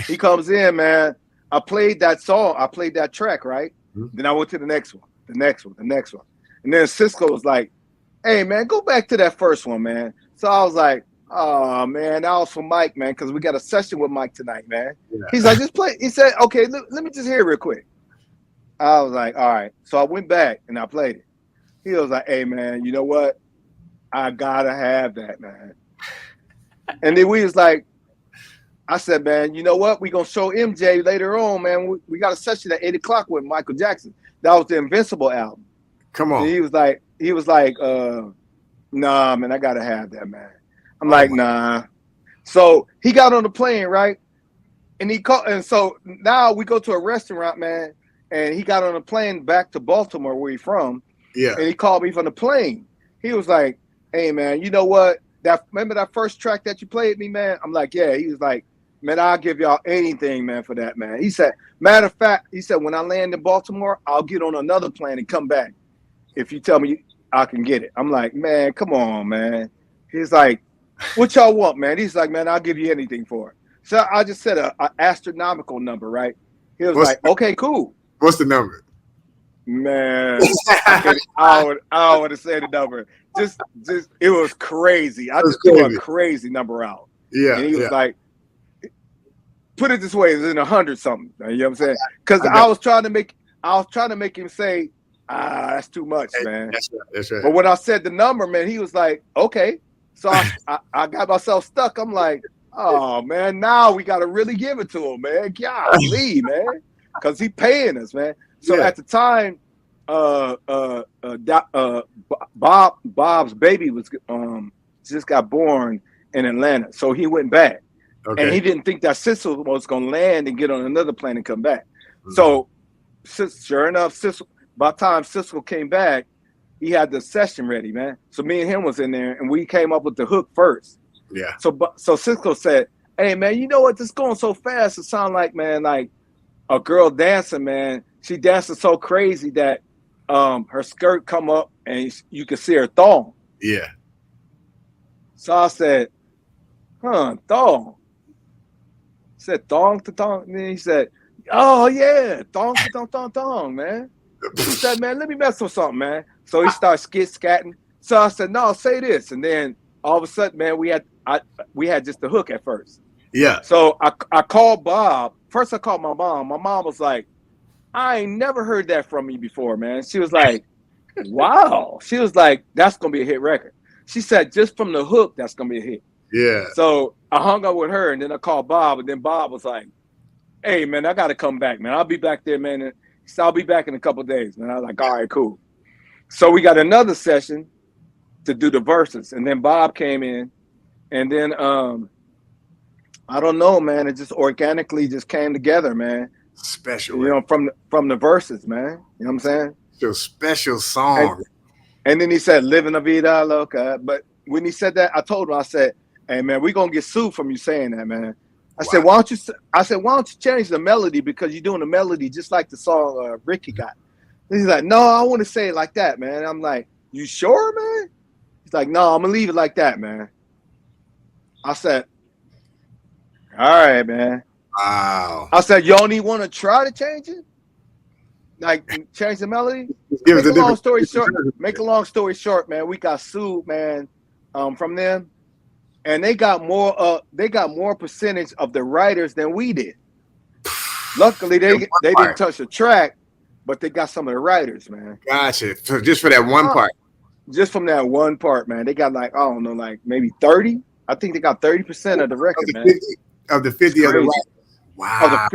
He comes in, man. I played that song. I played that track, right? Then I went to the next one. And then Cisco was like, hey, man, go back to that first one, man. So I was like, oh, man, that was for Mike, man, because we got a session with Mike tonight, man. Yeah. He's like, just play. He said, okay, let me just hear it real quick. I was like, all right. So I went back and I played it. He was like, hey, man, you know what? I got to have that, man. And then we was like, I said, man, you know what? We're going to show MJ later on, man. We got a session at 8 o'clock with Michael Jackson. That was the Invincible album. Come on. And he was like, nah, man, I got to have that, man. I'm like, nah. So he got on the plane, right? And he called. And so now we go to a restaurant, man. And he got on a plane back to Baltimore, where he's from. Yeah. And he called me from the plane. He was like, hey, man, you know what? Remember that first track that you played me, man? I'm like, yeah. He was like, man, I'll give y'all anything, man, for that, man. He said, matter of fact, he said, when I land in Baltimore, I'll get on another plane and come back if you tell me I can get it. I'm like, man, come on, man. He's like, what y'all want, man? He's like, man, I'll give you anything for it. So I just said a astronomical number, right? He was like, okay, cool. What's the number? Man, I don't want to say the number. Just it was crazy. I just threw a crazy number out. Yeah. And he was like, put it this way, it's in 100 something. You know what I'm saying? Because I was trying to make him say, that's too much, man. That's right. But when I said the number, man, he was like, okay. So I got myself stuck. I'm like, oh man, now we gotta really give it to him, man. Golly, man. Because he paying us, man. So at the time, Bob's baby was just got born in Atlanta. So he went back. Okay. And he didn't think that Sissel was gonna land and get on another plane and come back. Mm-hmm. So sure enough, Sissel, by the time Sissel came back, he had the session ready, man. So me and him was in there, and we came up with the hook first. Yeah. So Cisco said, "Hey, man, you know what? This going so fast. It sound like, man, like a girl dancing, man. She dancing so crazy that her skirt come up and you can see her thong." Yeah. So I said, thong. I said thong to thong. And then he said, oh yeah, thong to thong thong thong, man. He said, man, let me mess with something, man. So he started scatting. So I said, no, say this. And then all of a sudden, man, we had just the hook at first. Yeah. So I called Bob. First I called my mom. My mom was like, I ain't never heard that from you before, man. She was like, wow. She was like, that's going to be a hit record. She said, just from the hook, that's going to be a hit. Yeah. So I hung up with her, and then I called Bob, and then Bob was like, hey, man, I got to come back, man. I'll be back there, man. So I'll be back in a couple of days, man. I was like, all right, cool. So we got another session to do the verses, and then Bob came in, and then I don't know, man. It just organically just came together, man. Special, you know, from the verses, man. You know what I'm saying? Your special song. And then he said, "Living la vida loca." But when he said that, I told him, I said, "Hey, man, we're gonna get sued from you saying that, man." I said, why don't you change the melody, because you're doing the melody just like the song Ricky got. And he's like, no, I want to say it like that, man. I'm like, you sure, man? He's like, no, I'm gonna leave it like that, man. I said, all right, man. Wow. I said, you don't even want to try to change it? Like, change the melody? Make a long story short, man, we got sued, man, from them. And they got more percentage of the writers than we did. Luckily, they didn't touch the track, but they got some of the writers, man. Gotcha. So just for that one part. Just from that one part, man. They got like, I don't know, like maybe 30. I think they got 30% of the record, man. Of the 50 of the writers. Wow.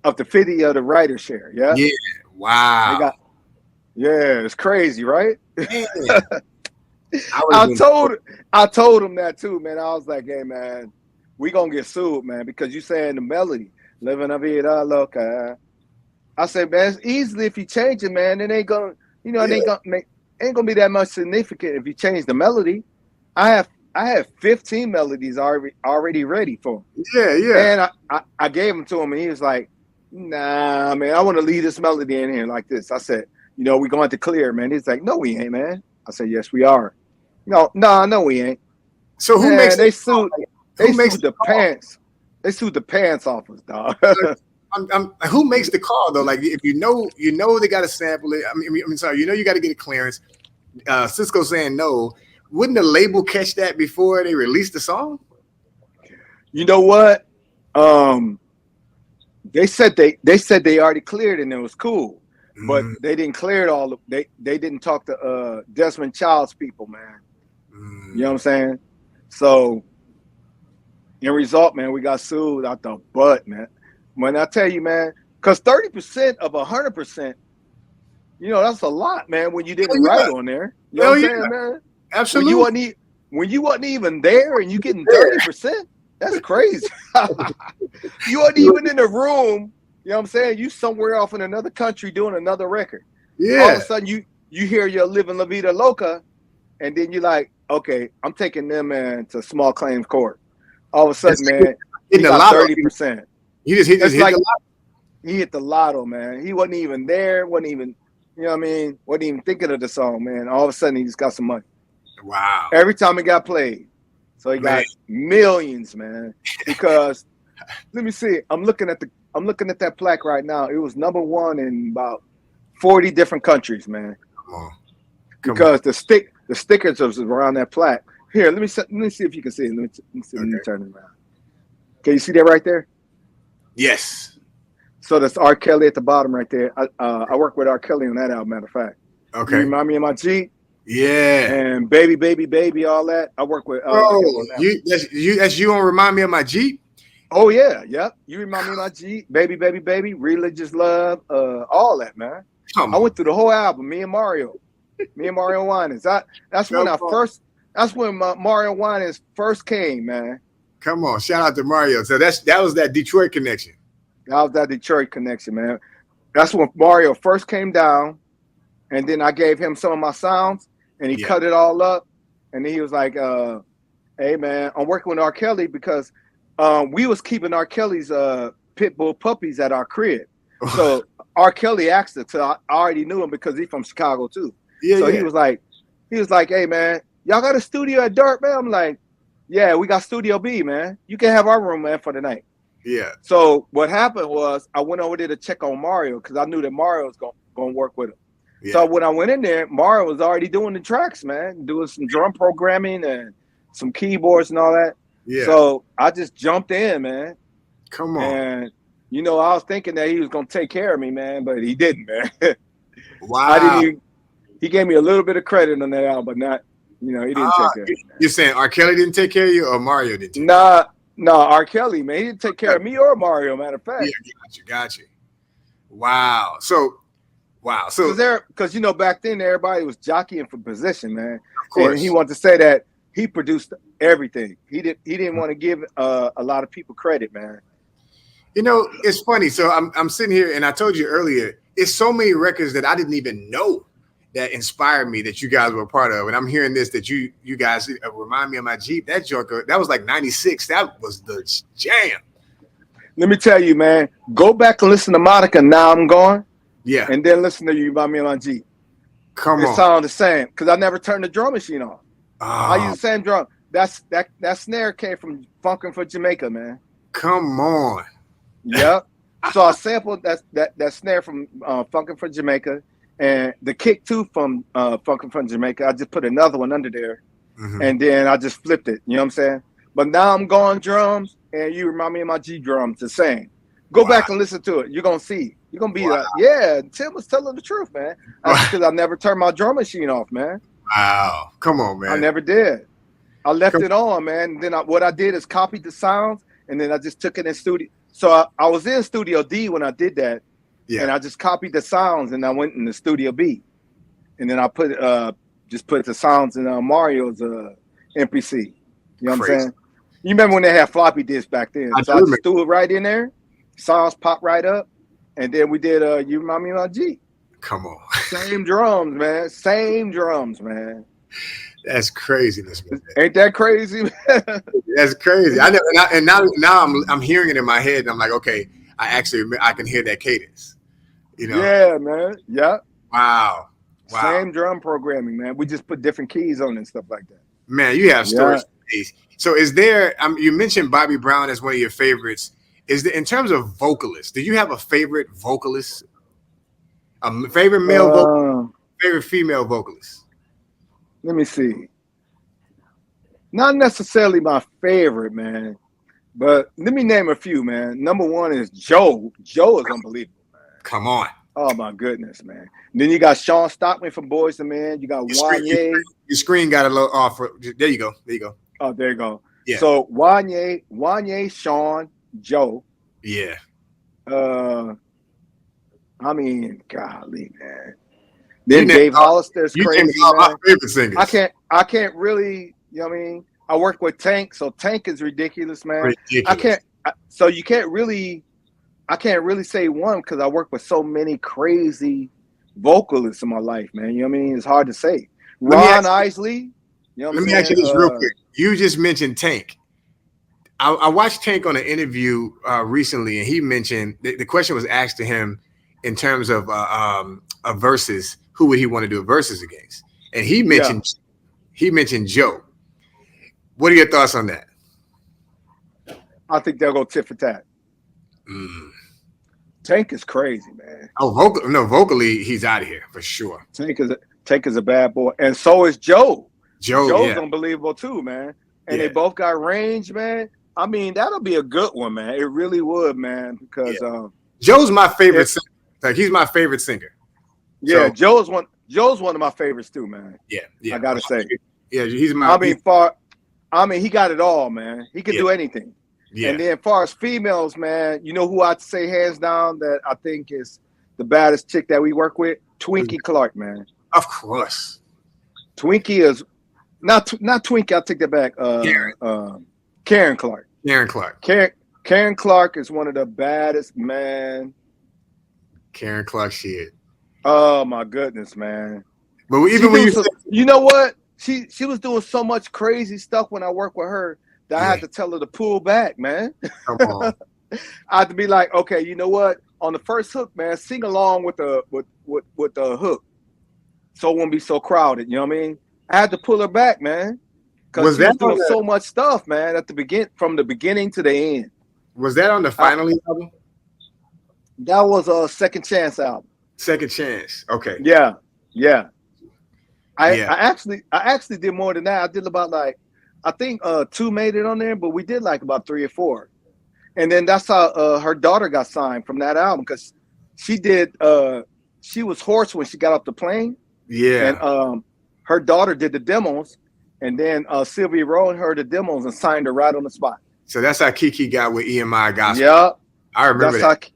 Of the 50 of the writer share, yeah? Yeah. Wow. It's crazy, right? I told him that too, man. I was like, hey, man, we gonna get sued, man, because you saying the melody, living la vida loca. I said, man, it's easily if you change it, man, it ain't gonna, you know, it ain't gonna be that much significant if you change the melody. I have 15 melodies already ready for him. Yeah. And I gave them to him, and he was like, nah, man, I want to leave this melody in here like this. I said, you know, we're going to clear, man. He's like, no, we ain't, man. I said, yes, we are. No, we ain't. So who makes they sued the pants? They sued the pants off us, dog. Who makes the call though? Like, if you know they got to sample it. I mean, sorry, you know you got to get a clearance. Cisco saying no. Wouldn't the label catch that before they release the song? You know what? They said they already cleared and it was cool, but they didn't clear it all. They didn't talk to Desmond Child's people, man. You know what I'm saying? So, in result, man, we got sued out the butt, man. When I tell you, man, because 30% of 100%, you know, that's a lot, man. When you didn't write on there, you know what I'm saying, man? Absolutely. When you wasn't even there and you getting 30%, that's crazy. You wasn't even in the room. You know what I'm saying? You somewhere off in another country doing another record. Yeah. All of a sudden, you hear your Living La Vida Loca, and then you're like, okay, I'm taking them, man, to small claims court. All of a sudden, man, Hitting the got lotto. 30%. He just hit It's the like lotto. he hit the lotto, man. He wasn't even there. Wasn't even, you know what I mean? Wasn't even thinking of the song, man. All of a sudden, he just got some money. Wow. Every time it got played. So he got millions, man. Because let me see. I'm looking at that plaque right now. It was number 1 in about 40 different countries, man. Come on. Because the stickers was around that plaque. Here, let me see if you can see it. Let me turn it around. Can you see that right there? Yes. So that's R. Kelly at the bottom right there. I work with R. Kelly on that album, matter of fact. Okay. You Remind Me of My Jeep. Yeah. And Baby, Baby, Baby, all that. I work with that's you on Remind Me of My Jeep? Oh, yeah. Yep. You Remind Me of My Jeep. Baby, Baby, Baby. Religious Love. All that, man. I went through the whole album. Me and Mario Winans. That's when Mario Winans first came, man. Come on. Shout out to Mario. So that was that Detroit connection. That was that Detroit connection, man. That's when Mario first came down. And then I gave him some of my sounds, and he cut it all up. And then he was like, hey, man, I'm working with R. Kelly because we was keeping R. Kelly's pit bull puppies at our crib. So R. Kelly asked us, so I already knew him because he's from Chicago, too. He was like, hey, man, y'all got a studio at Dirt, man? I'm like, yeah, we got Studio B, man. You can have our room, man, for the night. Yeah. So what happened was I went over there to check on Mario because I knew that Mario was going to work with him. Yeah. So when I went in there, Mario was already doing the tracks, man, doing some drum programming and some keyboards and all that. Yeah. So I just jumped in, man. Come on. And, I was thinking that he was going to take care of me, man, but he didn't, man. Wow. He gave me a little bit of credit on that album, but not, he didn't take care of me. You're saying R. Kelly didn't take care of you or Mario didn't? No, R. Kelly, man. He didn't take care of me or Mario, matter of fact. Yeah, got you. Wow. So, because back then everybody was jockeying for position, man. Of course. And he wanted to say that he produced everything. He didn't want to give a lot of people credit, man. It's funny. So I'm sitting here, and I told you earlier, it's so many records that I didn't even know that inspired me that you guys were a part of. And I'm hearing this that you guys Remind Me of My Jeep. That joker, that was like '96. That was the jam. Let me tell you, man. Go back and listen to Monica. Now I'm Gone. Yeah. And then listen to You Remind Me of My Jeep. Come on. It sounds the same because I never turned the drum machine on. I use the same drum. That snare came from Funkin' for Jamaica, man. Come on. Yep. So I sampled that snare from Funkin' for Jamaica, and the kick too from Funkin' for Jamaica. I just put another one under there, and then I just flipped it. You know what I'm saying? But Now I'm Gone drums and You Remind Me of My G drums the same. Go back and listen to it. You're gonna see. You're gonna be like, yeah, Tim was telling the truth, man. That's because I never turned my drum machine off, man. Wow. Come on, man. I never did. I left it on, man. And then what I did is copied the sounds, and then I just took it in studio. So I was in Studio D when I did that, and I just copied the sounds, and I went in the Studio B, and then I put the sounds in Mario's MPC. You know what I'm saying? You remember when they had floppy disks back then? I just threw it right in there. Sounds popped right up, and then we did You Remind Me of My Jeep. Come on. Same drums, man. Same drums, man. That's craziness, man. Ain't that crazy, man? That's crazy. I know, now I'm hearing it in my head, and I'm like, okay, I can hear that cadence. Yeah, man. Yeah. Wow. Same drum programming, man. We just put different keys on it and stuff like that. Man, you have stories. Yeah. So is there? You mentioned Bobby Brown as one of your favorites. Is there, in terms of vocalists, do you have a favorite vocalist? A favorite male vocalist? Favorite female vocalist? Let me see. Not necessarily my favorite, man, but let me name a few, man. Number one is Joe. Joe is unbelievable, man. Come on. Oh, my goodness, man. Then you got Sean Stockman from Boyz II Men. You got Wanye. Your screen got a little off. There you go. Oh, there you go. Yeah. So Wanye, Sean, Joe. Yeah. I mean, golly, man. Then Dave Hollister's crazy, man. My favorite singers. I can't really, you know what I mean? I work with Tank, so Tank is ridiculous, man. Ridiculous. I can't really say one because I work with so many crazy vocalists in my life, man. You know what I mean? It's hard to say. Ron Isley. You know what I'm saying? Let me ask you this real quick. You just mentioned Tank. I watched Tank on an interview recently, and he mentioned the question was asked to him in terms of a versus. Who would he want to do a versus against? And he mentioned Joe. What are your thoughts on that? I think they'll go tit for tat. Tank is crazy, man. Oh, vocally, he's out of here for sure. Tank is a bad boy, and so is Joe. Joe's yeah. unbelievable too, man. And Yeah. they both got range, man. I mean, that'll be a good one, man. It really would, man. Because Joe's my favorite singer. Like he's my favorite singer. Yeah, So, Joe's one of my favorites too, man. Yeah. I gotta say. Yeah, he's my. He got it all, man. He can do anything. Yeah. And then, as far as females, man, you know who I'd say hands down that I think is the baddest chick that we work with? Twinkie Clark, man. Of course. Twinkie is not Twinkie. I'll take that back. Karen Clark. Karen Clark is one of the baddest, man. Karen Clark, shit. Oh my goodness, man. But even when you know what? She was doing so much crazy stuff when I worked with her that I had to tell her to pull back, man. Come on. I had to be like, okay, you know what? On the first hook, man, sing along with the hook, so it won't be so crowded. You know what I mean? I had to pull her back, man, because she was doing so much stuff, man. From the beginning to the end. Was that on the Finally album? That was a Second Chance album. Second Chance. Okay. Yeah. I actually did more than that. I did about I think 2 made it on there, but we did about 3 or 4. And then that's how her daughter got signed from that album, because she was hoarse when she got off the plane. Yeah. And her daughter did the demos, and then Sylvia Rowe heard the demos and signed her right on the spot. So that's how Kiki got with EMI Gospel. Yeah. I remember that.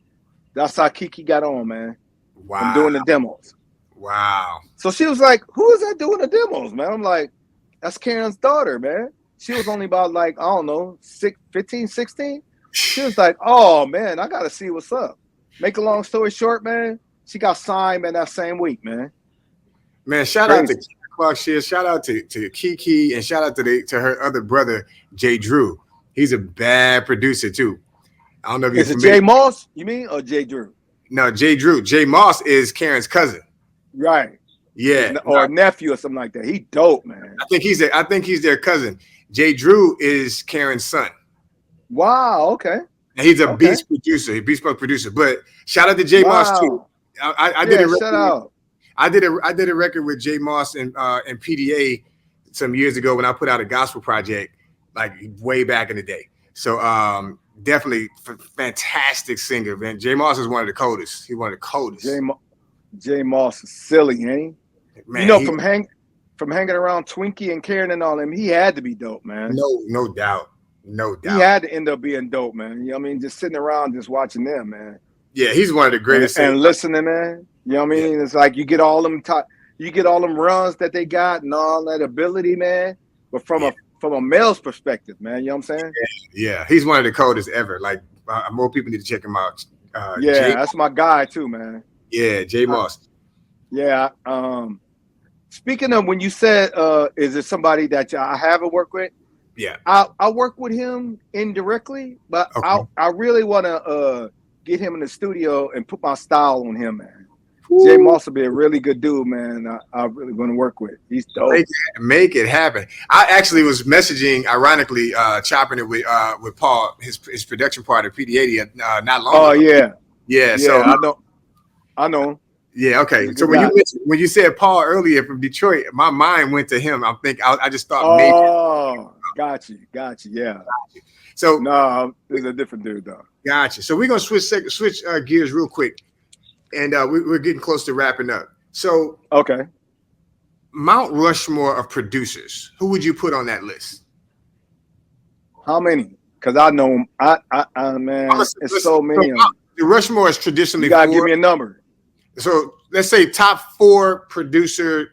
That's how Kiki got on, man. Wow. From doing the demos. Wow. So she was like, who is that doing the demos, man? I'm like, that's Karen's daughter, man. She was only about I don't know, 15, 16. She was like, oh, man, I got to see what's up. Make a long story short, man, she got signed, man, that same week, man. Man, shout out to Clark Shears, shout out to Kiki, and shout out to her other brother, Jay Drew. He's a bad producer, too. I don't know if you're familiar. Is it Jay Moss, you mean, or Jay Drew? No, Jay Drew. Jay Moss is Karen's cousin. Right. Yeah. Or nephew or something like that. He dope, man. I think he's their cousin. Jay Drew is Karen's son. Wow, okay. And he's a beast producer. But shout out to Jay Moss too. I did a record. Shout out. I did a record with Jay Moss and PDA some years ago when I put out a gospel project, way back in the day. So definitely fantastic singer, man. Jay Moss is one of the coldest. He's one of the coldest. Jay Moss is silly, ain't he? Man, you know, from hanging around Twinkie and Karen and all them, he had to be dope, man. No doubt. He had to end up being dope, man. You know what I mean? Just sitting around, just watching them, man. Yeah, he's one of the greatest. And listening, man. You know what I mean? Yeah. It's like you get all them runs that they got and all that ability, man. But from a male's perspective, man, you know what I'm saying? Yeah, he's one of the coldest ever. More people need to check him out. That's my guy too, man. Yeah, Jay Moss. Yeah. Speaking of, when you said, is it somebody that I haven't worked with? Yeah. I work with him indirectly, but I really want to get him in the studio and put my style on him, man. Ooh. Jay Moss will be a really good dude, man. I really want to work with. He's dope. Make it happen. I actually was messaging, ironically, chopping it with Paul, his production partner, PD80, not long ago. Oh, yeah. Yeah, so I know. Yeah, okay. So when you said Paul earlier from Detroit, my mind went to him. I just thought maybe. Oh, got you. Yeah. So no, there's a different dude though. Gotcha. So we're gonna switch gears real quick, and we're getting close to wrapping up. So okay, Mount Rushmore of producers. Who would you put on that list? How many? Because I know I man, it's so many. The Rushmore is traditionally. You gotta give me a number. So let's say top 4 producers.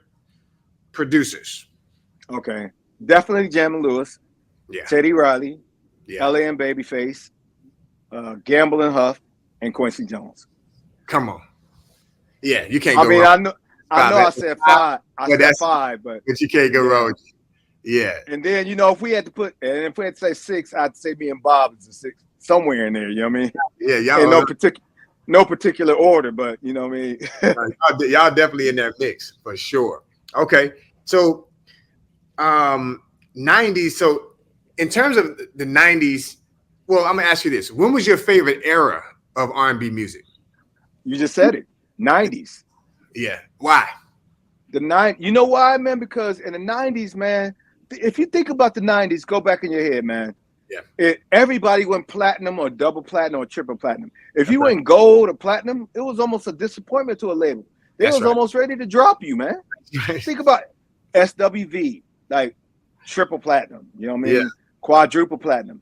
Okay, definitely Jammin' Lewis. Yeah. Teddy Riley. Yeah. LA and Babyface. Gamble and Huff, and Quincy Jones. Come on. Yeah, you can't go wrong. I know I said 5. I said 5, but you can't go wrong. Yeah. And then, you know, if we had to say 6, I'd say me and Bob is a 6, somewhere in there. You know what I mean? Yeah, In y'all, no particular order, but you know what I mean. y'all definitely in that mix for sure. Okay, so 90s. So in terms of the 90s, well, I'm gonna ask you this: when was your favorite era of R&B music? You just said it. 90s. Yeah. Why? You know why, man? Because in the 90s, man, if you think about the 90s, go back in your head, man. Yeah. Everybody went platinum or double platinum or triple platinum. If That's you right. went gold or platinum, it was almost a disappointment to a label. They That's was right. almost ready to drop you, man. Think about SWV, like triple platinum. You know what I mean? Yeah. Quadruple platinum.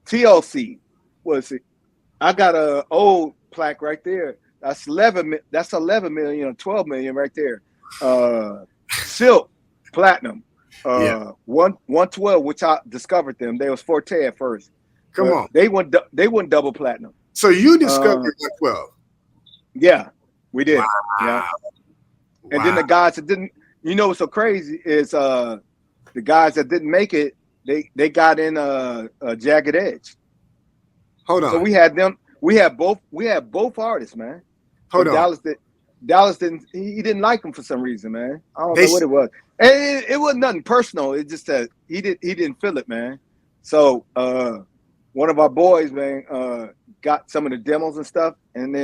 TLC was it? I got a old plaque right there. That's 11 million or 12 million right there. Silk platinum. Yeah. 112, which I discovered them. They was Forte at first. Come on. They went double platinum. So you discovered 112. Yeah, we did. Wow. Yeah. And then the guys that didn't, you know what's so crazy is the guys that didn't make it, they got in a Jagged Edge. Hold on. So we had them. We had both artists, man. Hold on. Dallas didn't. He didn't like them for some reason, man. I don't know what it was. And it wasn't nothing personal. It's just that he didn't feel it, man. So one of our boys, man, got some of the demos and stuff, and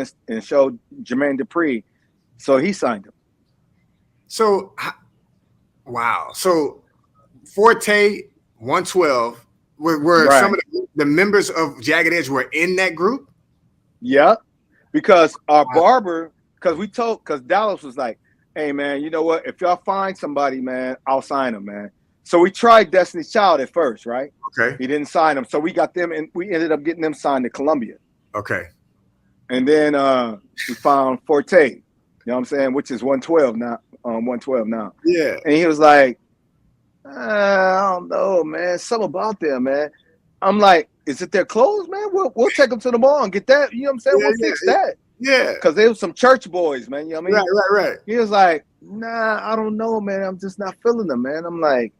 showed Jermaine Dupri, so he signed him. So, wow. So Forte 112 were right. Some of the members of Jagged Edge were in that group? Yeah, because our barber, because Dallas was like, hey, man, you know what? If y'all find somebody, man, I'll sign them, man. So we tried Destiny's Child at first, right? Okay. He didn't sign them. So we got them, and we ended up getting them signed to Columbia. Okay. And then we found Forte, you know what I'm saying, which is 112 now. 112 now. Yeah. And he was like, I don't know, man. Something about them, man. I'm like, is it their clothes, man? We'll take them to the mall and get that. You know what I'm saying? We'll fix that. Yeah. Because they were some church boys, man. You know what I mean? Right. He was like, nah, I don't know, man. I'm just not feeling them, man. I'm like,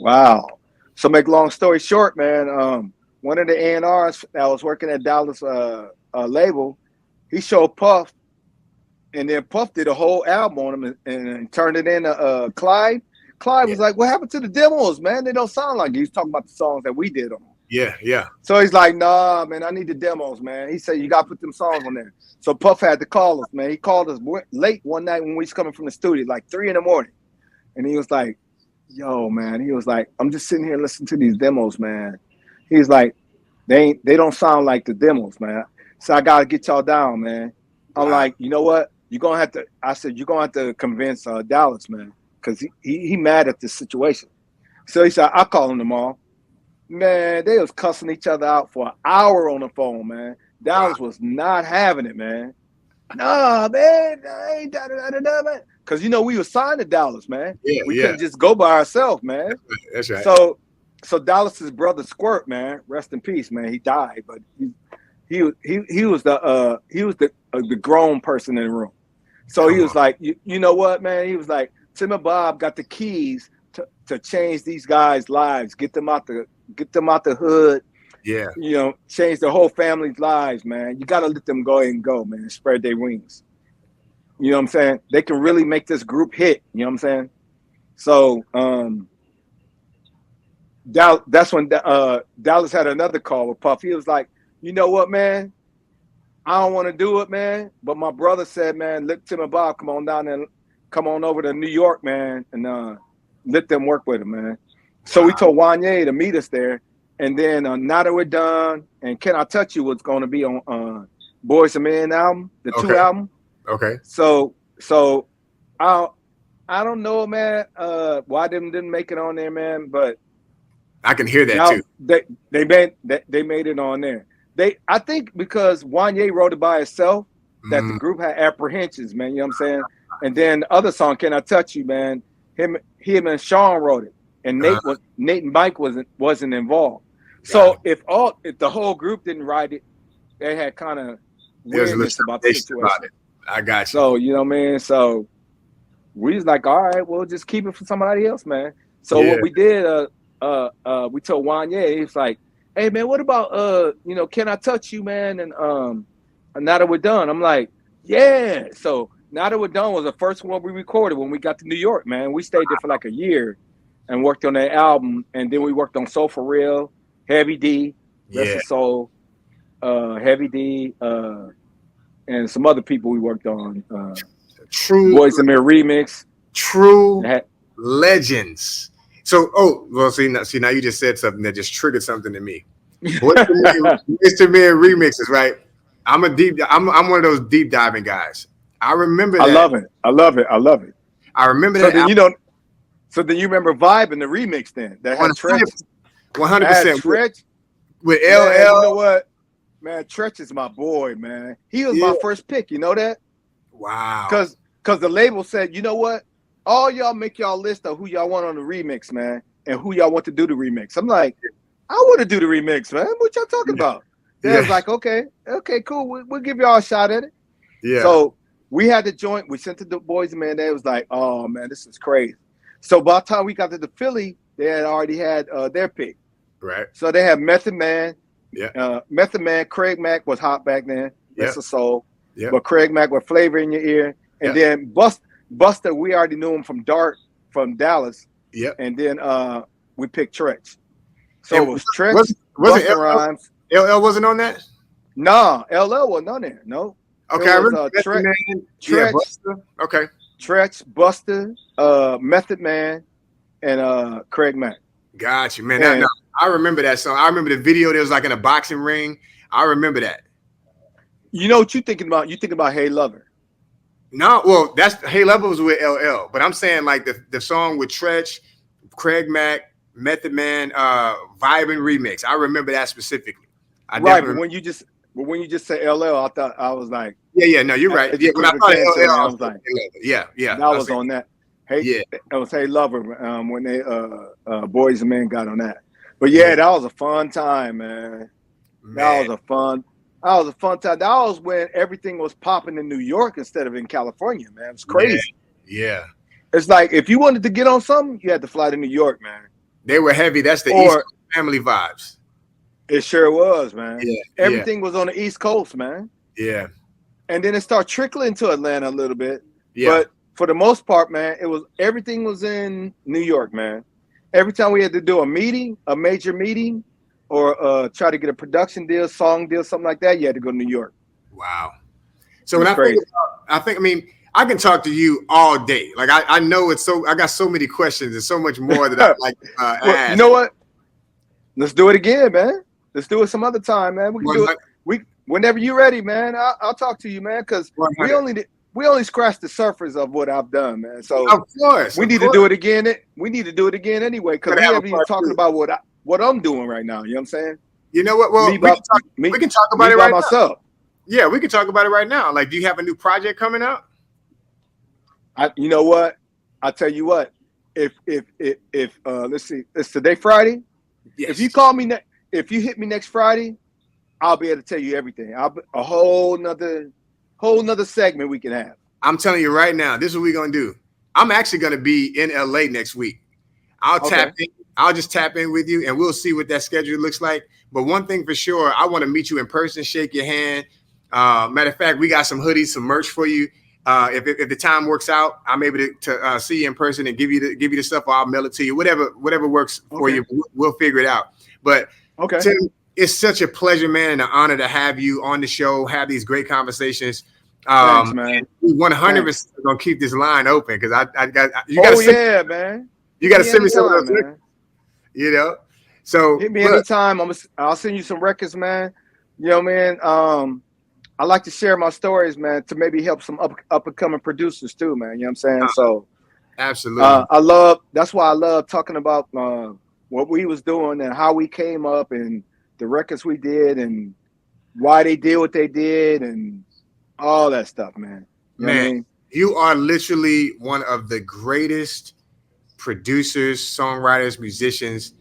wow. So make long story short, man, one of the A&Rs that was working at Dallas label, he showed Puff, and then Puff did a whole album on him and turned it into Clyde. Clyde was like, what happened to the demos, man? They don't sound like you. He's talking about the songs that we did on them. Yeah. So he's like, nah, man, I need the demos, man. He said, you got to put them songs on there. So Puff had to call us, man. He called us late one night when we was coming from the studio, like 3 a.m. And he was like, yo, man. He was like, I'm just sitting here listening to these demos, man. He's like, they don't sound like the demos, man. So I got to get y'all down, man. I'm like, you know what? You're going to have to, I said, you're going to have to convince Dallas, man, because he mad at this situation. So he said, I'll call him tomorrow. Man, they was cussing each other out for an hour on the phone, man. Dallas was not having it, man. Nah, man, I ain't da-da-da-da-da, man. Because, you know, we were signed to Dallas, man. We couldn't just go by ourselves, man. That's right. So Dallas's brother Squirt, man, rest in peace, man. He died, but he was the grown person in the room. So he was like, you know what, man? He was like, Tim and Bob got the keys to change these guys' lives, get them out the hood. Yeah. You know, change the whole family's lives, man. You got to let them go ahead and go, man. Spread their wings. You know what I'm saying? They can really make this group hit. You know what I'm saying? So that's when Dallas had another call with Puff. He was like, you know what, man? I don't want to do it, man. But my brother said, man, let Tim and Bob come on over to New York, man, and let them work with him, man. So we told Wanye to meet us there. And then Now That We're Done and Can I Touch You was going to be on Boys and Men album, the 2 album. Okay. So I don't know, man, why them didn't make it on there, man, but I can hear that too. They made it on there. I think because Wanye wrote it by himself, that the group had apprehensions, man. You know what I'm saying? And then the other song, Can I Touch You, man? Him and Sean wrote it, and Nate and Mike wasn't involved. So if the whole group didn't write it, they had kind of weirdness about the situation. I got you. So you know what I mean. So we was like, all right, we'll just keep it for somebody else, man. So what we did, we told Wanye, he's like, hey man, what about Can I Touch You, man? And Now That We're Done. I'm like, yeah. So Now That We're Done was the first one we recorded when we got to New York, man. We stayed there for like a year and worked on that album, and then we worked on Soul for Real, Heavy D, Rest of Soul, Heavy D, and some other people we worked on. True Boys and Men remix. True legends. So, see now you just said something that just triggered something to me. Boys and Men remixes, right? I'm one of those deep diving guys. I remember that. I love it. I remember so that. So then you remember Vibe in the remix then that had Tretch. 100%. With LL. You know what? Man, Tretch is my boy, man. He was my first pick. You know that? Wow. Because the label said, you know what? All y'all make y'all list of who y'all want on the remix, man, and who y'all want to do the remix. I'm like, I want to do the remix, man. What y'all talking about? They was like, okay, cool. We'll give y'all a shot at it. Yeah. So we had the joint. We sent to the boys, man. They was like, oh man, this is crazy. So by the time we got to the Philly, they had already had their pick. Right. So they had Method Man. Yeah. Method Man, Craig Mack was hot back then. That's a soul. Yeah. But Craig Mack with Flavor in Your Ear. And then Buster, we already knew him from Dart from Dallas. Yeah. And then we picked Tretch. So it was Tretch, Busta Rhymes. LL wasn't on that? No, LL wasn't on there. No. Okay, I remember Tretch, okay. Tretch, Buster, Method Man, and Craig Mack. Got you, man. I remember that song. I remember the video. There was like in a boxing ring. I remember that. You know what you thinking about? You thinking about Hey Lover. No, well, that's Hey Lover was with LL, but I'm saying like the song with Tretch, Craig Mack, Method Man, Vibin' remix. I remember that specifically. But when you just said LL, I thought I was like, no, you're right. Yeah, when I thought LL, I was like, yeah, that was on that. It was Hey Lover when they Boys and Men got on that. But that was a fun time, man. That was a fun time. That was when everything was popping in New York instead of in California, man. It was crazy. Yeah. It's like if you wanted to get on something, you had to fly to New York, man. They were heavy. That's the East Coast family vibes. It sure was, man. Yeah. Everything was on the East Coast, man. Yeah. And then it started trickling to Atlanta a little bit. Yeah. But for the most part, man, everything was in New York, man. Every time we had to do a major meeting, or try to get a production deal, song deal, something like that, you had to go to New York. Wow. So when I think, I can talk to you all day. Like I know I got so many questions and so much more that I'd like to ask. You know what? Let's do it again, man. Let's do it some other time, man. We can do it. Whenever you're ready, man. I'll talk to you, man, because we only scratched the surface of what I've done, man. So of course, we need to do it again. We need to do it again anyway, because we haven't even talking about what I'm doing right now. You know what I'm saying? You know what? Well, we can talk about it right now. Yeah, we can talk about it right now. Like, do you have a new project coming out? You know what? I'll tell you what. If let's see, it's today Friday. Yes. If you call me if you hit me next Friday, I'll be able to tell you everything. A whole nother segment we can have. I'm telling you right now, this is what we're gonna do. I'm actually gonna be in LA next week. I'll just tap in with you and we'll see what that schedule looks like. But one thing for sure, I want to meet you in person, shake your hand. Matter of fact, we got some hoodies, some merch for you. If the time works out, I'm able to see you in person and give you the stuff, or I'll mail it to you. Whatever works for you, we'll figure it out. But Tim, it's such a pleasure, man, and an honor to have you on the show, have these great conversations. Thanks, man. We 100% gonna keep this line open because I got you. Man. You got to send me some of those, man. You know. So hit me anytime. I'll send you some records, man. You know, man. I like to share my stories, man, to maybe help some up and coming producers too, man. You know what I'm saying? So absolutely. That's why I love talking about what we was doing and how we came up and the records we did and why they did what they did and all that stuff, man. You know what I mean? You are literally one of the greatest producers, songwriters, musicians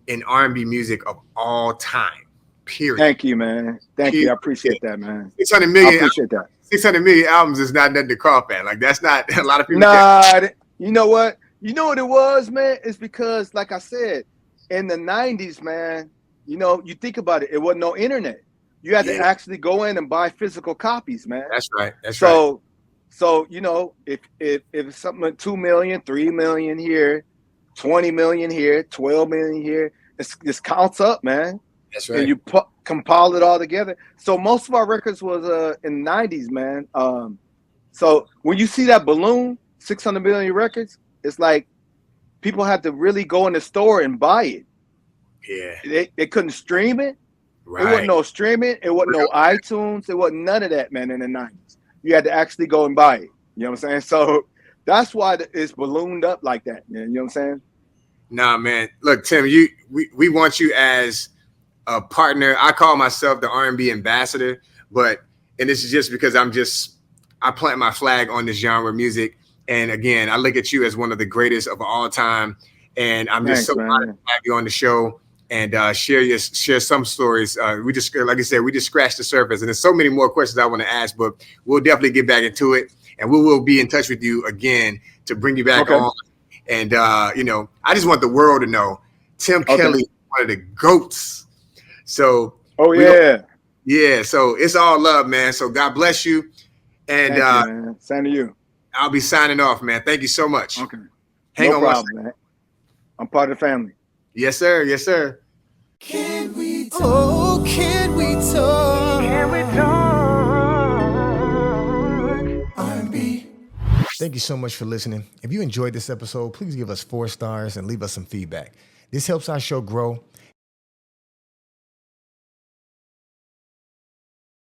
in R&B music of all time. Period. Thank you, man. Thank you. I appreciate that, man. 600 million. I appreciate that. 600 million albums is not nothing to cough at. Like, that's not a lot of people. Nah, you know what? You know what it was, man? It's because, like I said, in the 90s, man, you know, you think about it, it wasn't no internet. You had to actually go in and buy physical copies, man. That's right. That's right. So, you know, if it's something like 2 million, 3 million here, 20 million here, 12 million here, this counts up, man. That's right. And you compile it all together. So most of our records was in the 90s, man. So when you see that balloon, 600 million records, it's like people had to really go in the store and buy it. Yeah. They couldn't stream it. Right. It wasn't no streaming. It wasn't no iTunes. It wasn't none of that, man, in the 90s. You had to actually go and buy it. You know what I'm saying? So that's why it's ballooned up like that, man. You know what I'm saying? Nah, man. Look, Tim, we want you as a partner. I call myself the R&B ambassador, and this is just because I plant my flag on this genre of music. And again, I look at you as one of the greatest of all time. And I'm just so glad to have you on the show and share some stories. We just, like I said, we just scratched the surface, and there's so many more questions I want to ask, but we'll definitely get back into it, and we will be in touch with you again to bring you back on. And you know, I just want the world to know Tim Kelly is one of the GOATs. So, so it's all love, man. So God bless you, and thank you, man. Same to you. I'll be signing off, man. Thank you so much. Okay, Hang no on, problem, man. I'm part of the family. Yes, sir. Yes, sir. Can we talk? Oh, can we talk? Can we talk? R&B. Thank you so much for listening. If you enjoyed this episode, please give us 4 stars and leave us some feedback. This helps our show grow,